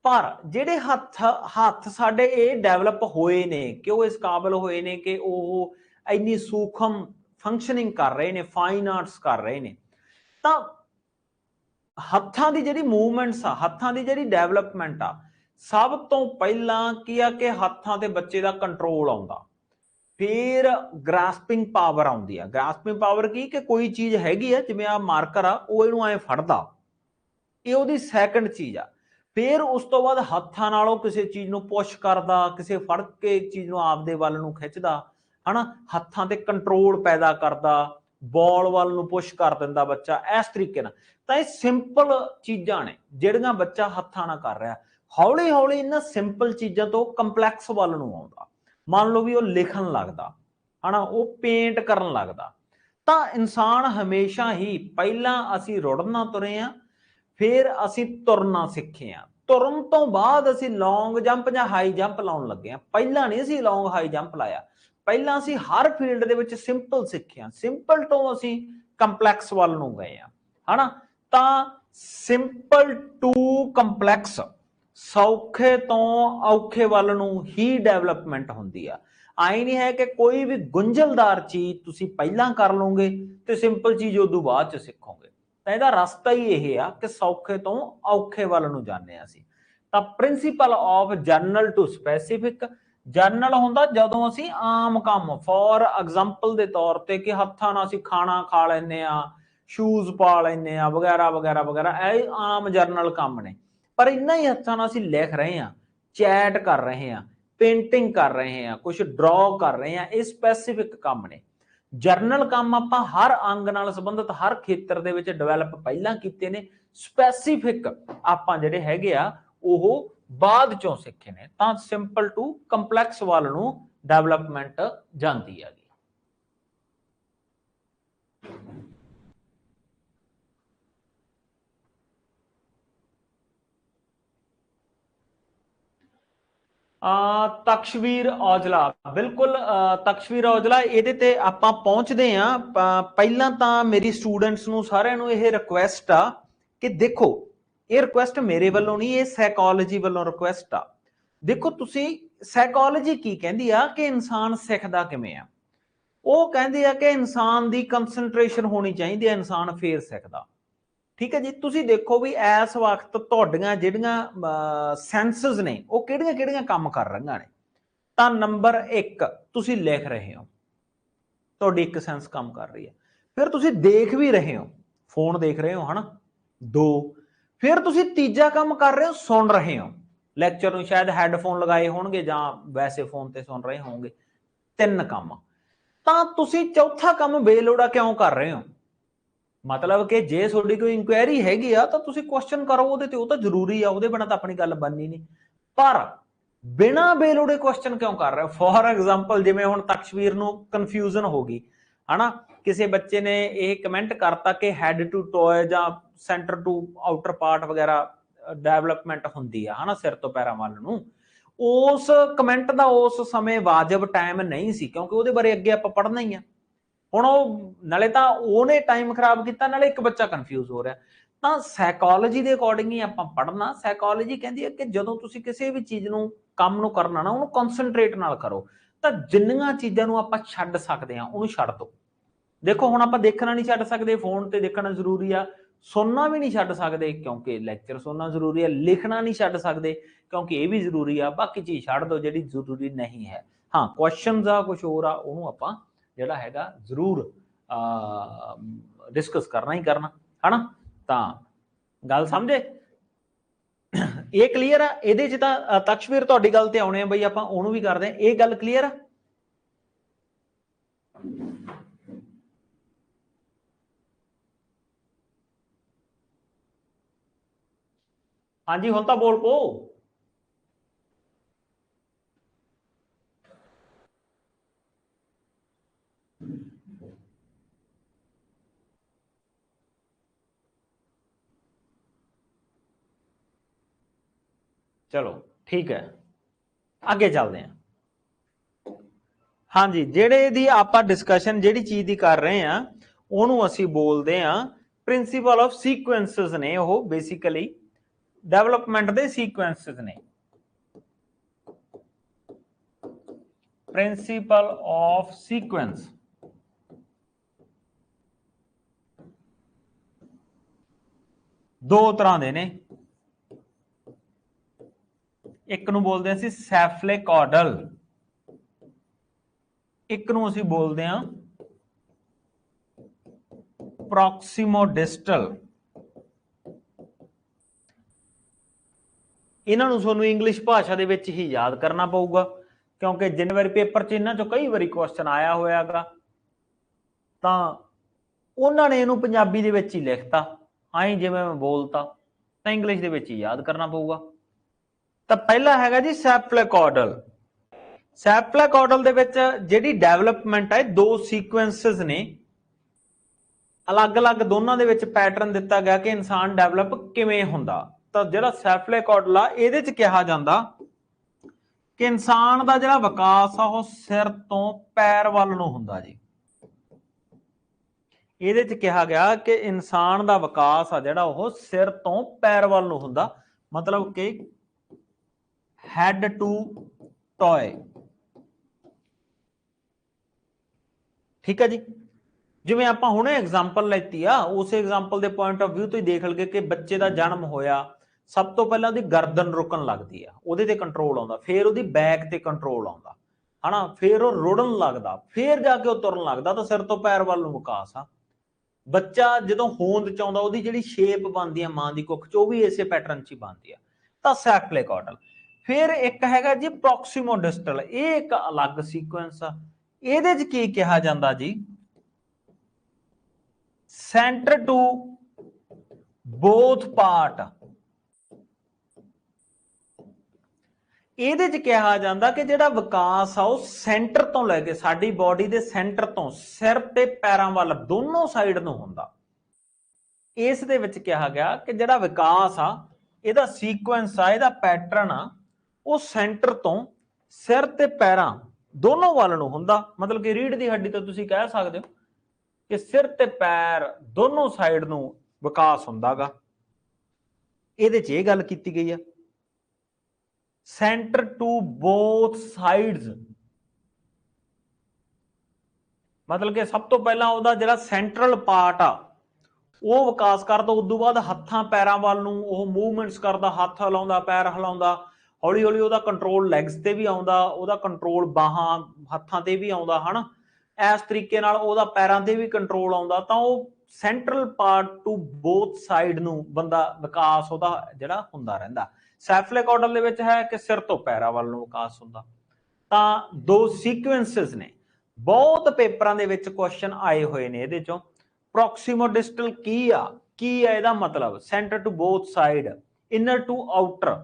ਪਰ ਜਿਹੜੇ ਹੱਥ ਸਾਡੇ ਇਹ ਡਿਵੈਲਪ ਹੋਏ ਨੇ, ਕਿਉਂ ਇਸ ਕਾਬਲ ਹੋਏ ਨੇ ਕਿ ਉਹ ਇੰਨੀ ਸੂਖਮ ਫੰਕਸ਼ਨਿੰਗ ਕਰ ਰਹੇ ਨੇ, ਫਾਈਨ ਆਰਟਸ ਕਰ ਰਹੇ ਨੇ। ਤਾਂ ਹੱਥਾਂ ਦੀ ਜਿਹੜੀ ਮੂਵਮੈਂਟਸ ਆ, ਹੱਥਾਂ ਦੀ ਜਿਹੜੀ ਡਿਵੈਲਪਮੈਂਟ ਆ, ਸਭ ਤੋਂ ਪਹਿਲਾਂ ਕੀ ਆ ਕਿ ਹੱਥਾਂ ਤੇ ਬੱਚੇ ਦਾ ਕੰਟਰੋਲ ਆਉਂਦਾ, ਫਿਰ ਗ੍ਰਾਸਪਿੰਗ ਪਾਵਰ ਆਉਂਦੀ ਆ। ਗ੍ਰਾਸਪਿੰਗ ਪਾਵਰ ਕੀ ਕਿ ਕੋਈ ਚੀਜ਼ ਹੈਗੀ ਆ, ਜਿਵੇਂ ਆ ਮਾਰਕਰ ਆ, ਉਹ ਇਹਨੂੰ ਐ ਫੜਦਾ, ਇਹ ਉਹਦੀ ਸੈਕੰਡ ਚੀਜ਼ ਆ। ਫਿਰ ਉਸ ਤੋਂ ਬਾਅਦ ਹੱਥਾਂ ਨਾਲੋਂ ਕਿਸੇ ਚੀਜ਼ ਨੂੰ ਪੁਸ਼ ਕਰਦਾ, ਕਿਸੇ ਫੜ ਕੇ ਚੀਜ਼ ਨੂੰ ਆਪਦੇ ਵੱਲ ਨੂੰ ਖਿੱਚਦਾ ਹਨਾ, ਹੱਥਾਂ ਤੇ ਕੰਟਰੋਲ ਪੈਦਾ ਕਰਦਾ, ਬਾਲ ਵੱਲ ਨੂੰ ਪੁਸ਼ ਕਰ ਦਿੰਦਾ ਬੱਚਾ, ਇਸ ਤਰੀਕੇ ਨਾਲ। ਤਾਂ ਇਹ ਸਿੰਪਲ ਚੀਜ਼ਾਂ ਨੇ ਜਿਹੜੀਆਂ ਬੱਚਾ ਹੱਥਾਂ ਨਾਲ ਕਰ ਰਿਹਾ। ਹੌਲੀ ਹੌਲੀ ਇਹਨਾਂ ਸਿੰਪਲ ਚੀਜ਼ਾਂ ਤੋਂ ਕੰਪਲੈਕਸ ਵੱਲ ਨੂੰ ਆਉਂਦਾ। ਮੰਨ ਲਓ ਵੀ ਉਹ ਲਿਖਣ ਲੱਗਦਾ ਹਨਾ, ਉਹ ਪੇਂਟ ਕਰਨ ਲੱਗਦਾ। ਤਾਂ ਇਨਸਾਨ ਹਮੇਸ਼ਾ ਹੀ ਪਹਿਲਾਂ ਅਸੀਂ ਰੁੜਨਾ ਤੁਰੇ ਆ, ਫਿਰ ਅਸੀਂ ਤੁਰਨਾ ਸਿੱਖੇ ਆ, ਤੁਰਨ ਤੋਂ ਬਾਅਦ ਅਸੀਂ ਲੌਂਗ ਜੰਪ ਜਾਂ ਹਾਈ ਜੰਪ ਲਾਉਣ ਲੱਗੇ ਆ। ਪਹਿਲਾਂ ਨਹੀਂ ਅਸੀਂ ਲੌਂਗ ਹਾਈ ਜੰਪ ਲਾਇਆ, ਪਹਿਲਾਂ ਅਸੀਂ ਹਰ ਫੀਲਡ ਦੇ ਵਿੱਚ ਸਿੰਪਲ ਸਿੱਖਿਆ, ਸਿੰਪਲ ਤੋਂ ਅਸੀਂ ਕੰਪਲੈਕਸ ਵੱਲ ਨੂੰ ਗਏ ਆ ਹਨਾ। ਤਾਂ ਸਿੰਪਲ ਟੂ ਕੰਪਲੈਕਸ, ਸੌਖੇ ਤੋਂ ਔਖੇ ਵੱਲ ਨੂੰ ਹੀ ਡਿਵੈਲਪਮੈਂਟ ਹੁੰਦੀ ਆ। ਆਈ ਨਹੀਂ ਹੈ ਕਿ ਕੋਈ ਵੀ ਗੁੰਝਲਦਾਰ ਚੀਜ਼ ਤੁਸੀਂ ਪਹਿਲਾਂ ਕਰ ਲਓਗੇ ਤੇ ਸਿੰਪਲ ਚੀਜ਼ ਉਦੋਂ ਬਾਅਦ ਚ ਸਿੱਖੋਗੇ। ਤਾਂ ਇਹਦਾ ਰਸਤਾ ਹੀ ਇਹ ਆ ਕਿ ਸੌਖੇ ਤੋਂ ਔਖੇ ਵੱਲ ਨੂੰ ਜਾਂਦੇ ਆ ਅਸੀਂ। ਤਾਂ principle of general to specific, general ਹੁੰਦਾ ਜਦੋਂ ਅਸੀਂ ਆਮ ਕੰਮ, ਫੋਰ ਐਗਜ਼ਾਮਪਲ ਦੇ ਤੌਰ ਤੇ ਕਿ ਹੱਥਾਂ ਨਾਲ ਅਸੀਂ ਖਾਣਾ ਖਾ ਲੈਂਦੇ ਆ, ਸ਼ੂਜ਼ ਪਾ ਲੈਂਦੇ ਆ ਵਗੈਰਾ ਵਗੈਰਾ ਵਗੈਰਾ, ਇਹ ਆਮ ਜਨਰਲ ਕੰਮ ਨੇ। ਪਰ ਇੰਨਾ ਹੀ ਹੱਥਾਂ ਨਾਲ ਅਸੀਂ ਲਿਖ ਰਹੇ ਹਾਂ, ਚੈਟ ਕਰ ਰਹੇ ਹਾਂ, पेंटिंग कर रहे हैं, कुछ ड्रॉ कर रहे हैं, ये स्पैसिफिक काम ने। जरनल काम आपां हर अंग नाल संबंधित हर खेतर दे विच डेवलप पहलां कीते ने, स्पैसिफिक आपां जिहड़े हैगे आ ओह बाद चों सिੱਖੇ ने। तां सिंपल टू कंपलैक्स वाल नूं डेवलपमेंट जांदी है। तक्षवीर औजला, बिल्कुल तक्षवीर औजला ਇਹਦੇ ਤੇ ਆਪਾਂ ਪਹੁੰਚਦੇ ਆ। ਪਹਿਲਾਂ ਤਾਂ ਮੇਰੀ ਸਟੂਡੈਂਟਸ ਨੂੰ ਸਾਰਿਆਂ ਨੂੰ ਇਹ ਰਿਕੁਐਸਟ ਆ ਕਿ ਦੇਖੋ, ਇਹ ਰਿਕੁਐਸਟ ਮੇਰੇ ਵੱਲੋਂ ਨਹੀਂ, ਇਹ ਸਾਈਕੋਲੋਜੀ ਵੱਲੋਂ ਰਿਕੁਐਸਟ ਆ। ਦੇਖੋ ਤੁਸੀਂ, ਸਾਈਕੋਲੋਜੀ ਕੀ ਕਹਿੰਦੀ ਆ ਕਿ ਇਨਸਾਨ ਸਿੱਖਦਾ ਕਿਵੇਂ ਆ? ਉਹ ਕਹਿੰਦੇ ਆ ਕਿ ਇਨਸਾਨ ਦੀ ਕੰਸੈਂਟਰੇਸ਼ਨ ਹੋਣੀ ਚਾਹੀਦੀ ਹੈ, ਇਨਸਾਨ ਫੇਰ ਸਿੱਖਦਾ। ठीक है जी, तुसी देखो भी इस वक्त तुहाडियां जिहड़ियां सेंसेस ने वो किहड़ियां किहड़ियां काम कर रहीआं ने। तां नंबर 1 तुसी लिख रहे हो, तुहाडी एक सेंस काम कर रही है। फिर तुसी देख भी रहे हो, फोन देख रहे हो है ना, 2। फिर तुसी तीजा काम कर रहे हो, सुन रहे हो लैक्चर नूं, शायद हैडफोन लगाए होणगे जां वैसे फोन ते सुन रहे होंगे, 3 काम। तां तुसी चौथा काम बेलोड़ा क्यों कर रहे हो? मतलब कि जे तुहाडी कोई इंक्वायरी हैगी आ तां तुसीं क्वेश्चन करो उहदे ते, वो तां जरूरी आ, उहदे बिना तां अपनी गल बननी नहीं। पर बिना बेलोड़े क्वेश्चन क्यों कर रहे हो? फॉर एग्जाम्पल जिवें हुण तक्षवीर नूं कन्फ्यूजन हो गई है ना, किसी बच्चे ने यह कमेंट करता कि हैड टू टॉय जां सेंटर टू आउटर पार्ट वगैरह डेवलपमेंट हुंदी है ना, सिर तो पैरां वल नूं। उस कमेंट का उस समय वाजिब टाइम नहीं सी, क्योंकि उहदे बारे अगे आपां पढ़ना ही है। ਹੁਣ ਉਹ ਨਾਲੇ ਤਾਂ ਉਹਨੇ ਟਾਈਮ ਖਰਾਬ ਕੀਤਾ, ਨਾਲੇ ਇੱਕ ਬੱਚਾ ਕਨਫਿਊਜ਼ ਹੋ ਰਿਹਾ। ਤਾਂ ਸਾਈਕੋਲੋਜੀ ਦੇ ਅਕੋਰਡਿੰਗ ਹੀ ਆਪਾਂ ਪੜ੍ਹਨਾ। ਸਾਈਕੋਲੋਜੀ ਕਹਿੰਦੀ ਹੈ ਕਿ ਜਦੋਂ ਤੁਸੀਂ ਕਿਸੇ ਵੀ ਚੀਜ਼ ਨੂੰ, ਕੰਮ ਨੂੰ ਕਰਨਾ ਨਾ, ਉਹਨੂੰ ਕਨਸੈਂਟਰੇਟ ਨਾਲ ਕਰੋ। ਤਾਂ ਜਿੰਨੀਆਂ ਚੀਜ਼ਾਂ ਨੂੰ ਆਪਾਂ ਛੱਡ ਸਕਦੇ ਹਾਂ ਉਹਨੂੰ ਛੱਡ ਦਿਓ। ਦੇਖੋ ਹੁਣ ਆਪਾਂ ਦੇਖਣਾ ਨਹੀਂ ਛੱਡ ਸਕਦੇ, ਫੋਨ ਤੇ ਦੇਖਣਾ ਜ਼ਰੂਰੀ ਆ, ਸੁਣਨਾ ਵੀ ਨਹੀਂ ਛੱਡ ਸਕਦੇ ਕਿਉਂਕਿ ਲੈਕਚਰ ਸੁਣਨਾ ਜ਼ਰੂਰੀ ਹੈ, ਲਿਖਣਾ ਨਹੀਂ ਛੱਡ ਸਕਦੇ ਕਿਉਂਕਿ ਇਹ ਵੀ ਜ਼ਰੂਰੀ ਆ। ਬਾਕੀ ਚੀਜ਼ ਛੱਡ ਦਿਓ ਜਿਹੜੀ ਜ਼ਰੂਰੀ ਨਹੀਂ ਹੈ। ਹਾਂ, ਕੁਐਸਚਨਸ ਆ ਕੁਝ ਹੋਰ ਆ, ਉਹਨੂੰ ਆਪਾਂ ਜਿਹੜਾ ਹੈਗਾ ਜ਼ਰੂਰ ਡਿਸਕਸ ਕਰਨਾ ਹੀ ਕਰਨਾ ਹੈ ਨਾ। ਤਾਂ ਗੱਲ ਸਮਝੇ? ਇਹ ਕਲੀਅਰ ਆ? ਇਹਦੇ ਚ ਤਾਂ ਤਕਸ਼ਵੀਰ ਤੁਹਾਡੀ ਗੱਲ ਤੇ ਆਉਣੇ ਆ ਬਈ, ਆਪਾਂ ਉਹਨੂੰ ਵੀ ਕਰਦੇ ਆ। ਇਹ ਗੱਲ ਕਲੀਅਰ ਆ? ਹਾਂਜੀ ਹੁਣ ਤਾਂ ਬੋਲ ਪੋ। चलो ठीक है, अगे चलते हैं। हाँ जी, जेड़े दी आपां डिस्कशन जेड़ी चीज दी कर रहे हैं ओनू असी बोलते हैं प्रिंसीपल ऑफ सीक्वेंसेस ने। वो बेसिकली डेवलपमेंट दे सीक्वेंसेस ने। प्रिंसीपल ऑफ सीक्वेंस दो तरह दे ने। एक नूं बोलते हैं सैफलिक ऑर्डर, एक नूं असीं बोलते हैं प्रॉक्सिमोडिस्टल। इन्हां नूं तुहानूं इंग्लिश भाषा दे विच ही याद करना पऊगा क्योंकि जिन्ने वारी पेपर च इन्हां चों कई वारी क्वेश्चन आया होयागा, तां उन्हां ने इहनूं पंजाबी दे विच ही लिखता, आई जिवें मैं बोलता, तां इंग्लिश दे विच ही याद करना पऊगा। ਤਾਂ ਪਹਿਲਾ ਹੈਗਾ ਜੀ ਸੈਫਲਿਕ ਆਰਡਰ। ਸੈਫਲਿਕ ਆਰਡਰ ਦੇ ਵਿੱਚ ਜਿਹੜੀ ਡਿਵੈਲਪਮੈਂਟ ਹੈ, ਦੋ ਸੀਕੁਐਂਸਸ ਨੇ ਅਲੱਗ-ਅਲੱਗ, ਦੋਨਾਂ ਦੇ ਵਿੱਚ ਪੈਟਰਨ ਦਿੱਤਾ ਗਿਆ ਕਿ ਇਨਸਾਨ ਡਿਵੈਲਪ ਕਿਵੇਂ ਹੁੰਦਾ। ਤਾਂ ਜਿਹੜਾ ਸੈਫਲਿਕ ਆਰਡਰ ਆ ਇਹਦੇ ਚ ਕਿਹਾ ਜਾਂਦਾ ਕਿ ਇਨਸਾਨ ਦਾ ਜਿਹੜਾ ਵਿਕਾਸ ਆ ਉਹ ਸਿਰ ਤੋਂ ਪੈਰ ਵੱਲ ਨੂੰ ਹੁੰਦਾ ਜੀ। ਇਹਦੇ ਚ ਕਿਹਾ ਗਿਆ ਕਿ ਇਨਸਾਨ ਦਾ ਵਿਕਾਸ ਆ ਜਿਹੜਾ ਉਹ ਸਿਰ ਤੋਂ ਪੈਰ ਵੱਲ ਨੂੰ ਹੁੰਦਾ, ਮਤਲਬ ਕਿ ਹੈਡ ਟੂ ਟॉय। ਠੀਕ ਹੈ ਜੀ। ਜਿਵੇਂ ਆਪਾਂ ਹੁਣੇ ਐਗਜ਼ਾਮਪਲ ਲੈਤੀ ਆ, ਉਸ ਐਗਜ਼ਾਮਪਲ ਦੇ ਪੁਆਇੰਟ ਆਫ ਵਿਊ ਤੋਂ ਹੀ ਦੇਖ ਲਗੇ ਕਿ ਬੱਚੇ ਦਾ ਜਨਮ ਹੋਇਆ, ਸਭ ਤੋਂ ਪਹਿਲਾਂ ਉਹਦੀ ਗਰਦਨ ਰੁਕਣ ਲੱਗਦੀ ਆ, ਉਹਦੇ ਤੇ ਕੰਟਰੋਲ ਆਉਂਦਾ, ਫਿਰ ਉਹਦੀ ਬੈਕ ਤੇ ਕੰਟਰੋਲ ਆਉਂਦਾ ਹਨਾ, ਫਿਰ ਉਹ ਰੁੜਨ ਲੱਗਦਾ, ਫਿਰ ਜਾ ਕੇ ਉਹ ਤੁਰਨ ਲੱਗਦਾ। ਤਾਂ ਸਿਰ ਤੋਂ ਪੈਰ ਵੱਲ ਨੂੰ ਵਿਕਾਸ ਆ। ਬੱਚਾ ਜਦੋਂ ਹੋਂਦ ਚ ਆਉਂਦਾ, ਉਹਦੀ ਜਿਹੜੀ ਸ਼ੇਪ ਬਣਦੀ ਆ ਮਾਂ ਦੀ ਕੁੱਖ ਚ, ਉਹ ਵੀ ਇਸੇ ਪੈਟਰਨ ਚ ਹੀ ਬਣਦੀ ਆ। ਤਾਂ ਸੈਫਲਿਕ ਆਰਡਰ। फिर एक हैगा जी प्रॉक्सिमोडिस्टल, ये एक अलग सीक्वेंस आ। ਇਹਦੇ ਚ ਕੀ ਕਿਹਾ ਜਾਂਦਾ ਜੀ, ਸੈਂਟਰ ਟੂ ਬੋਥ ਪਾਰਟ। ਇਹਦੇ ਚ ਕਿਹਾ ਜਾਂਦਾ ਕਿ ਜਿਹੜਾ ਵਿਕਾਸ ਆ ਉਹ ਸੈਂਟਰ ਤੋਂ ਲੈ ਕੇ ਸਾਡੀ ਬਾਡੀ ਦੇ ਸੈਂਟਰ ਤੋਂ ਸਿਰ ਤੇ ਪੈਰਾਂ ਵੱਲ ਦੋਨੋਂ ਸਾਈਡ ਨੂੰ ਹੁੰਦਾ। ਇਸ ਦੇ ਵਿੱਚ ਕਿਹਾ ਗਿਆ ਕਿ ਜਿਹੜਾ ਵਿਕਾਸ ਆ ਇਹਦਾ ਸੀਕੁਐਂਸ ਆ, ਇਹਦਾ ਪੈਟਰਨ ਆ, ਉਹ ਸੈਂਟਰ ਤੋਂ ਸਿਰ ਤੇ ਪੈਰਾਂ ਦੋਨੋਂ ਵੱਲ ਨੂੰ ਹੁੰਦਾ। ਮਤਲਬ ਕਿ ਰੀੜ ਦੀ ਹੱਡੀ ਤੋਂ ਤੁਸੀਂ ਕਹਿ ਸਕਦੇ ਹੋ ਕਿ ਸਿਰ ਤੇ ਪੈਰ ਦੋਨੋਂ ਸਾਈਡ ਨੂੰ ਵਿਕਾਸ ਹੁੰਦਾਗਾ। ਇਹਦੇ 'ਚ ਇਹ ਗੱਲ ਕੀਤੀ ਗਈ ਆ, ਸੈਂਟਰ ਟੂ ਬੋਥ ਸਾਈਡਸ। ਮਤਲਬ ਕਿ ਸਭ ਤੋਂ ਪਹਿਲਾਂ ਉਹਦਾ ਜਿਹੜਾ ਸੈਂਟਰਲ ਪਾਰਟ ਆ ਉਹ ਵਿਕਾਸ ਕਰਦਾ, ਉਦੋਂ ਬਾਅਦ ਹੱਥਾਂ ਪੈਰਾਂ ਵੱਲ ਨੂੰ ਉਹ ਮੂਵਮੈਂਟਸ ਕਰਦਾ, ਹੱਥ ਹਿਲਾਉਂਦਾ, ਪੈਰ ਹਿਲਾਉਂਦਾ, ਹੌਲੀ ਹੌਲੀ ਉਹਦਾ ਕੰਟਰੋਲ ਲੈਗਸ ਤੇ ਵੀ ਆਉਂਦਾ, ਉਹਦਾ ਕੰਟਰੋਲ ਬਾਹਾਂ ਹੱਥਾਂ ਤੇ ਵੀ ਆਉਂਦਾ ਹਨ। ਇਸ ਤਰੀਕੇ ਨਾਲ ਉਹਦਾ ਪੈਰਾਂ ਤੇ ਵੀ ਕੰਟਰੋਲ ਆਉਂਦਾ। ਤਾਂ ਉਹ central part two both side ਨੂੰ ਬੰਦਾ ਵਿਕਾਸ ਉਹਦਾ ਜਿਹੜਾ ਹੁੰਦਾ ਰਹਿੰਦਾ। ਸੈਫਲੇਕੋਡਲ ਦੇ ਵਿੱਚ ਹੈ ਕਿ ਸਿਰ ਤੋਂ ਪੈਰਾਂ ਵੱਲ ਨੂੰ ਵਿਕਾਸ ਹੁੰਦਾ। ਤਾਂ ਦੋ ਸੀਕੁਐਂਸਿਸ ਨੇ, ਬਹੁਤ ਪੇਪਰਾਂ ਦੇ ਵਿੱਚ ਕੁਐਸਚਨ ਆਏ ਹੋਏ ਨੇ ਇਹਦੇ ਚੋਂ। ਪ੍ਰੋਕਸੀਮੋਡਿਸਟਲ ਕੀ ਆ ਇਹਦਾ ਮਤਲਬ, centre to both side, inner to outer,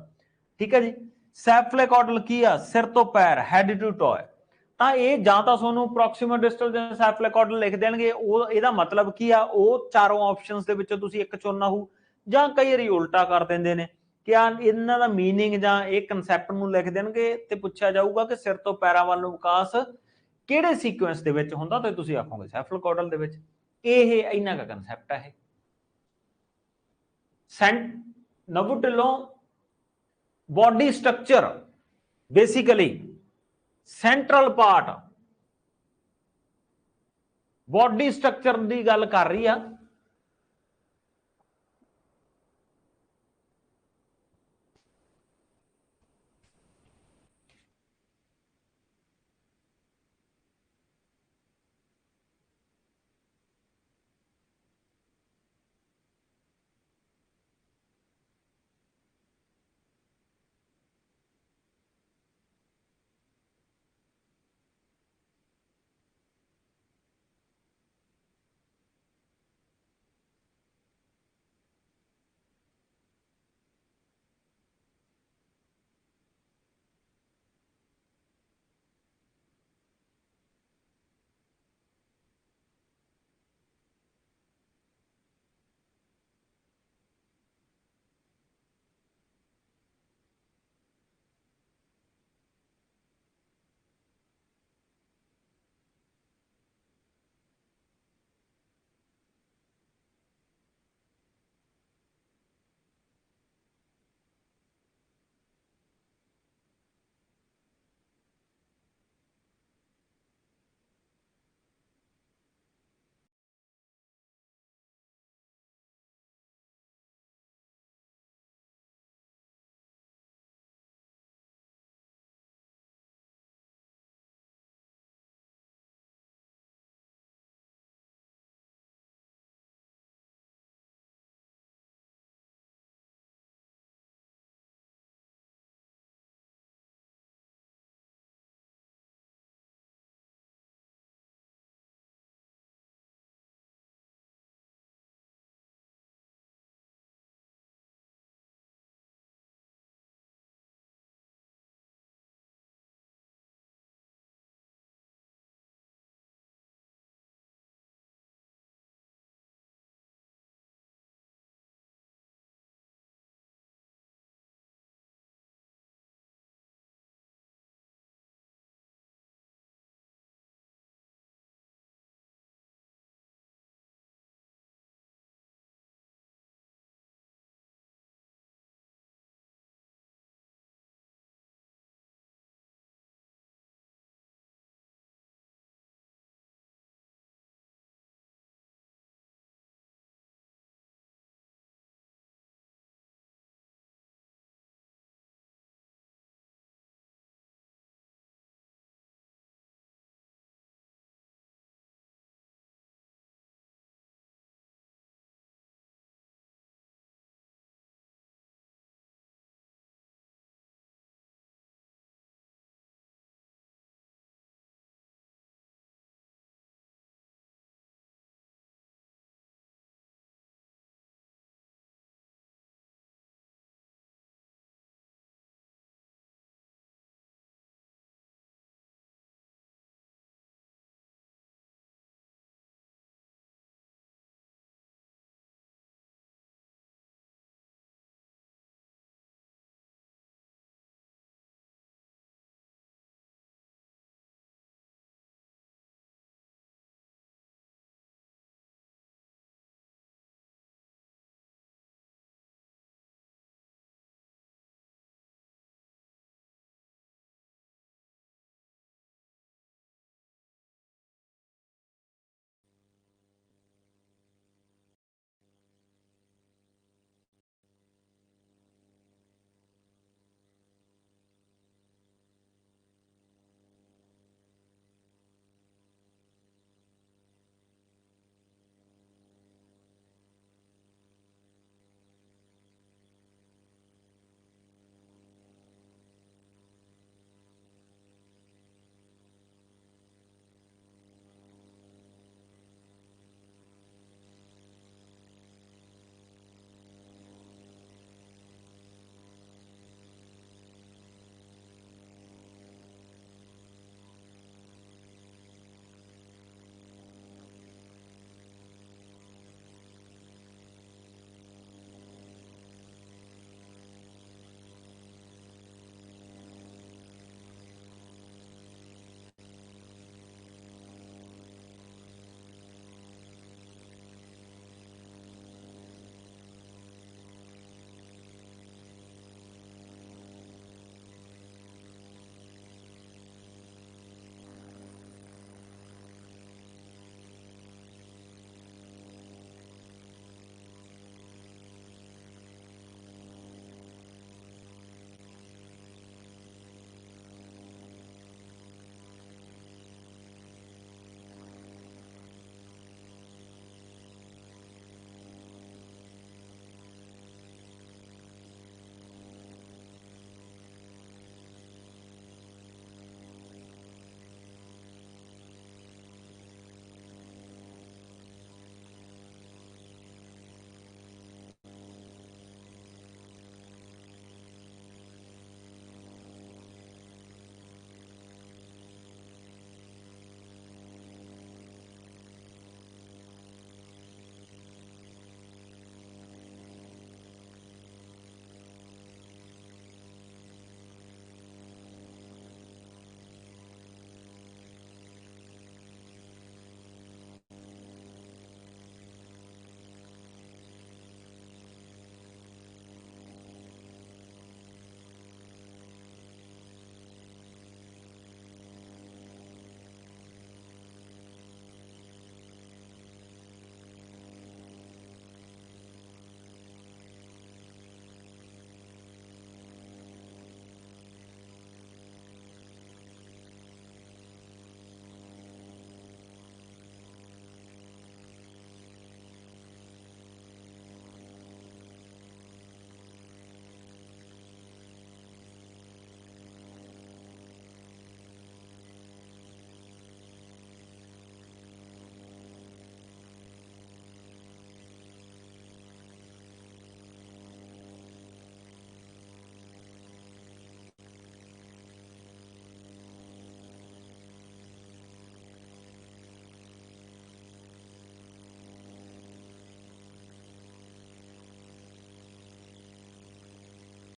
ਠੀਕ ਹੈ ਜੀ। ਸੈਫਲੇਕੋਡਲ ਕੀ ਆ, ਸਿਰ ਤੋਂ ਪੈਰ, ਹੈਡ ਟੂ ਟੋਏ। ਤਾਂ ਇਹ ਜਾਂ ਤਾਂ ਤੁਹਾਨੂੰ ਪ੍ਰੋਕਸੀਮੋਡਿਸਟਲ ਜਾਂ ਸੈਫਲੇਕੋਡਲ ਲਿਖ ਦੇਣਗੇ, ਉਹ ਇਹਦਾ ਮਤਲਬ ਕੀ ਆ ਉਹ ਚਾਰੋਂ ਆਪਸ਼ਨਸ ਦੇ ਵਿੱਚੋਂ ਤੁਸੀਂ ਇੱਕ ਚੁਣਨਾ ਹੋਊ। ਜਾਂ ਕਈ ਵਾਰੀ ਉਲਟਾ ਕਰ ਦਿੰਦੇ ਨੇ ਕਿ ਆ ਇਹਨਾਂ ਦਾ ਮੀਨਿੰਗ ਜਾਂ ਇਹ ਕਨਸੈਪਟ ਨੂੰ ਲਿਖ ਦੇਣਗੇ ਤੇ ਪੁੱਛਿਆ ਜਾਊਗਾ ਕਿ ਸਿਰ ਤੋਂ ਪੈਰਾਂ ਵੱਲ ਨੂੰ ਵਿਕਾਸ ਕਿਹੜੇ ਸੀਕੁਐਂਸ ਦੇ ਵਿੱਚ ਹੁੰਦਾ, ਤੇ ਤੁਸੀਂ ਆਖੋਗੇ ਸੈਫਲੇਕੋਡਲ ਦੇ ਵਿੱਚ। ਇਹ ਇਹਨਾਂ ਦਾ ਕਨਸੈਪਟ ਹੈ। ਨਵੁਟਿਲੋਂ body structure basically central part, body structure ਦੀ ਗੱਲ ਕਰ ਰਹੀ ਆ